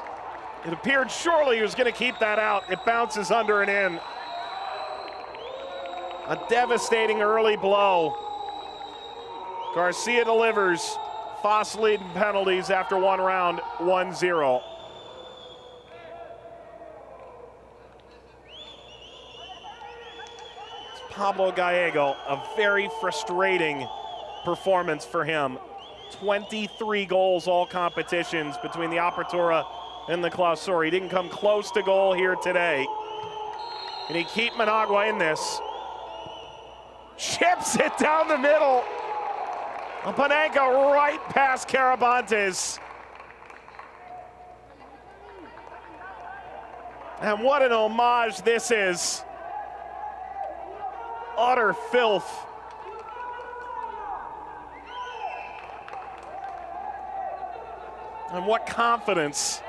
It appeared surely he was going to keep that out. It bounces under and in. A devastating early blow. Garcia delivers. FAS lead in penalties after one round, 1-0. It's Pablo Gallego, a very frustrating performance for him. 23 goals all competitions between the Apertura and the Clausura. He didn't come close to goal here today. And he keep Managua in this. Chips it down the middle. Panenka right past Carabantes. And what an homage this is. Utter filth. And what confidence.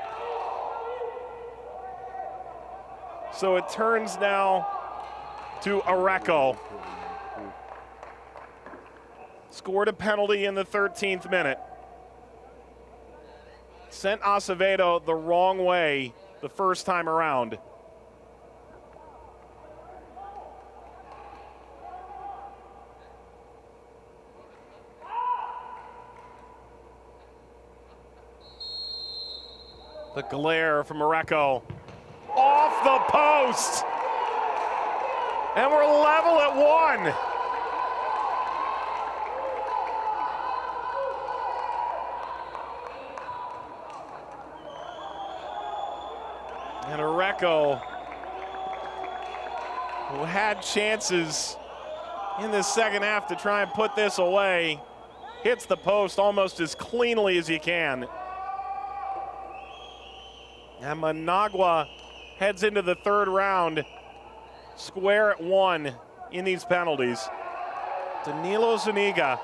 So it turns now to Areco. Scored a penalty in the 13th minute. Sent Acevedo the wrong way the first time around. The glare from Areco. Off the post! And we're level at one. And Areco, who had chances in the second half to try and put this away, hits the post almost as cleanly as he can. And Managua heads into the third round square at one in these penalties. Danilo Zuniga,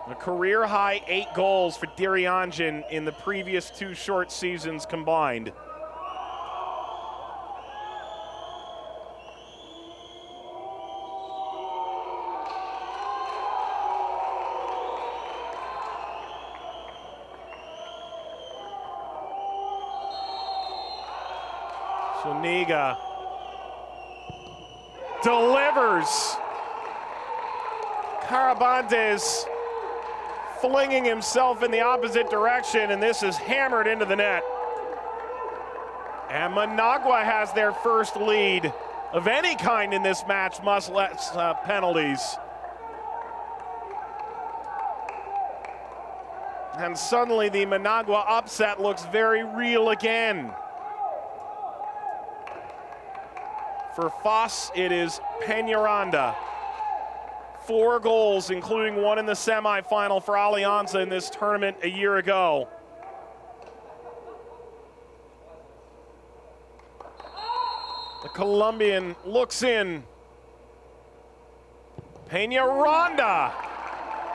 a career-high 8 goals for Diriangin in the previous 2 short seasons combined. Zuniga delivers. Carabantes flinging himself in the opposite direction, and this is hammered into the net. And Managua has their first lead of any kind in this match, much less penalties. And suddenly the Managua upset looks very real again. For FAS, it is Peñaranda. 4 goals, including one in the semifinal for Alianza in this tournament a year ago. The Colombian looks in. Peñaranda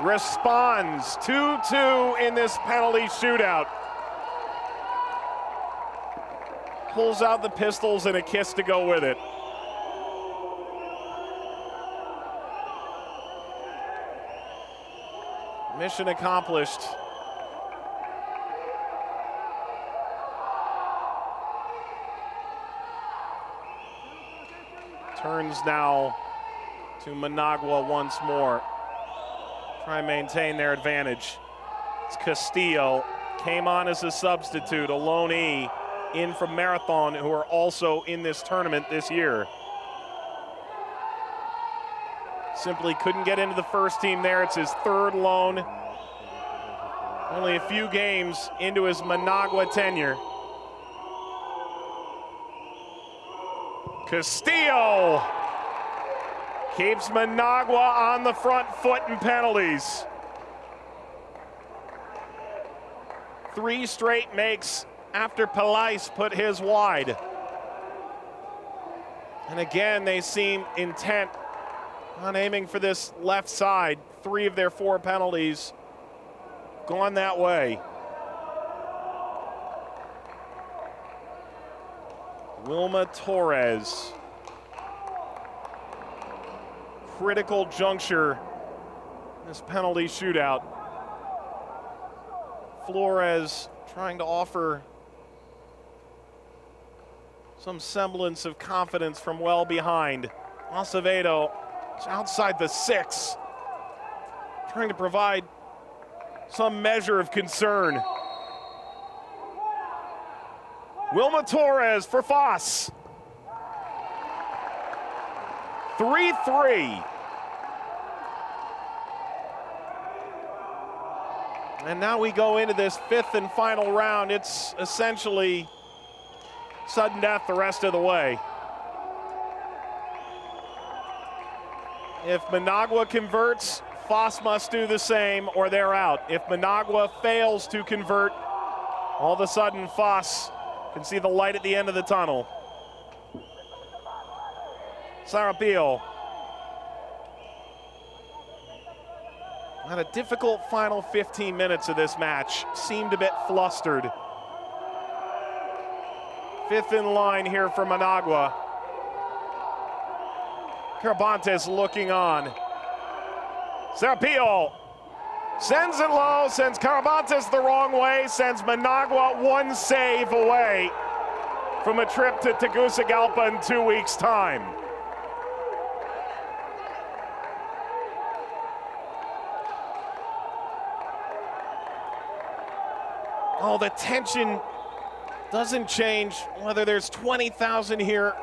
responds 2-2 in this penalty shootout. Pulls out the pistols and a kiss to go with it. Mission accomplished. Turns now to Managua once more. Try and maintain their advantage. It's Castillo, came on as a substitute, a loanee in from Marathon, who are also in this tournament this year. Simply couldn't get into the first team there. It's his third loan. Only a few games into his Managua tenure. Castillo keeps Managua on the front foot in penalties. 3 straight makes after Pelais put his wide. And again, they seem intent on aiming for this left side. 3 of their 4 penalties gone that way. Wilma Torres. Critical juncture in this penalty shootout. Flores trying to offer some semblance of confidence from well behind. Acevedo is outside the 6, trying to provide some measure of concern. Wilma Torres for FAS. 3-3. And now we go into this 5th and final round. It's essentially sudden death the rest of the way. If Managua converts, FAS must do the same or they're out. If Managua fails to convert, all of a sudden FAS can see the light at the end of the tunnel. Sarapillo. Had a difficult final 15 minutes of this match. Seemed a bit flustered. 5th in line here for Managua. Carabantes looking on. Sarapillo sends it low, sends Carabantes the wrong way, sends Managua 1 save away from a trip to Tegucigalpa in 2 weeks' time. Oh, the tension doesn't change whether there's 20,000 here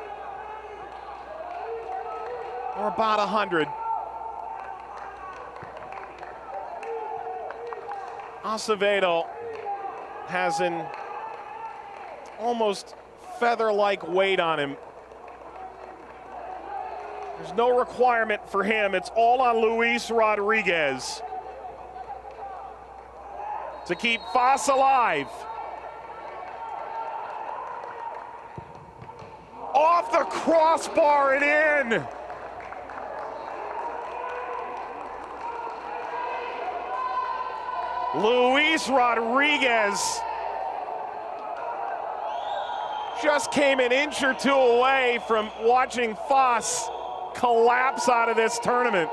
or about 100. Acevedo has an almost feather-like weight on him. There's no requirement for him. It's all on Luis Rodriguez to keep FAS alive. Off the crossbar and in. Luis Rodriguez just came an inch or 2 away from watching FAS collapse out of this tournament.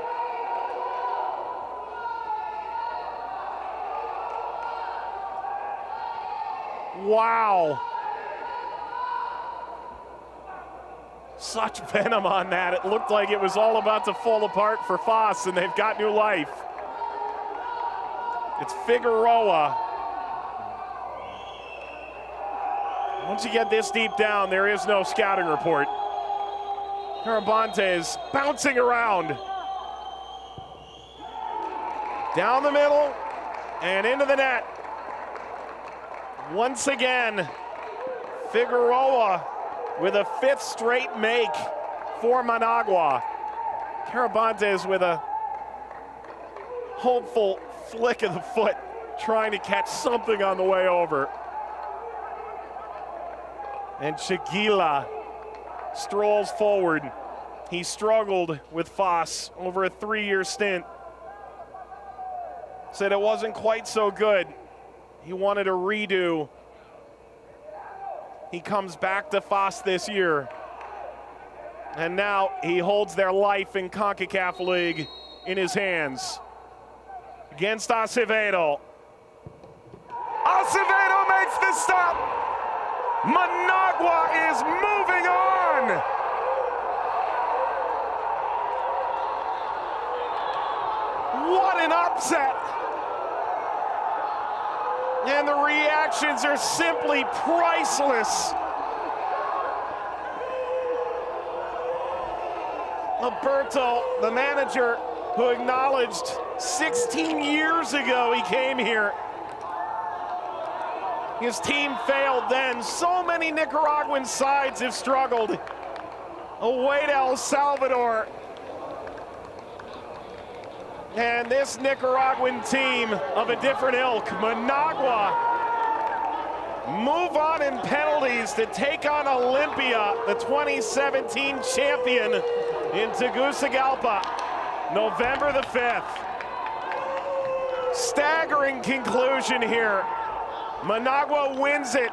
Wow. Such venom on that. It looked like it was all about to fall apart for FAS, and they've got new life. It's Figueroa. Once you get this deep down, there is no scouting report. Carabantes bouncing around. Down the middle and into the net. Once again, Figueroa with a 5th straight make for Managua. Carabantes with a hopeful flick of the foot, trying to catch something on the way over. And Chiguila strolls forward. He struggled with FAS over a 3-year stint. Said it wasn't quite so good. He wanted a redo. He comes back to FAS this year. And now he holds their life in Concacaf League in his hands. Against Acevedo. Acevedo makes the stop. Managua is moving on. What an upset. And the reactions are simply priceless. Alberto, the manager who acknowledged 16 years ago he came here. His team failed then. So many Nicaraguan sides have struggled. Away to El Salvador. And this Nicaraguan team of a different ilk, Managua, move on in penalties to take on Olympia, the 2017 champion, in Tegucigalpa, November the 5th. Staggering conclusion here. Managua wins it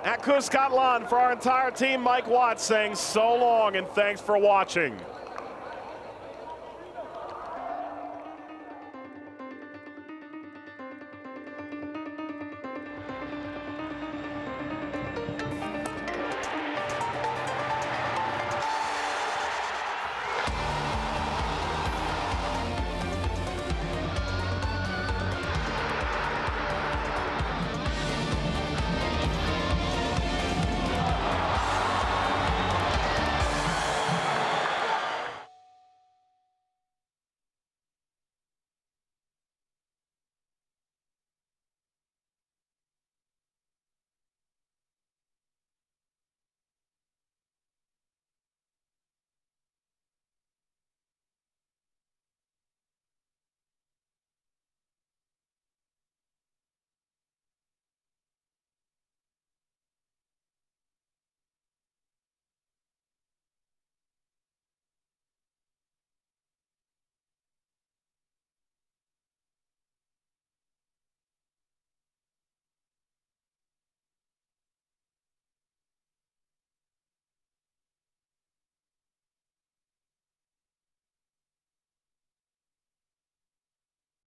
at Cuscatlan. For our entire team, Mike Watts saying so long and thanks for watching.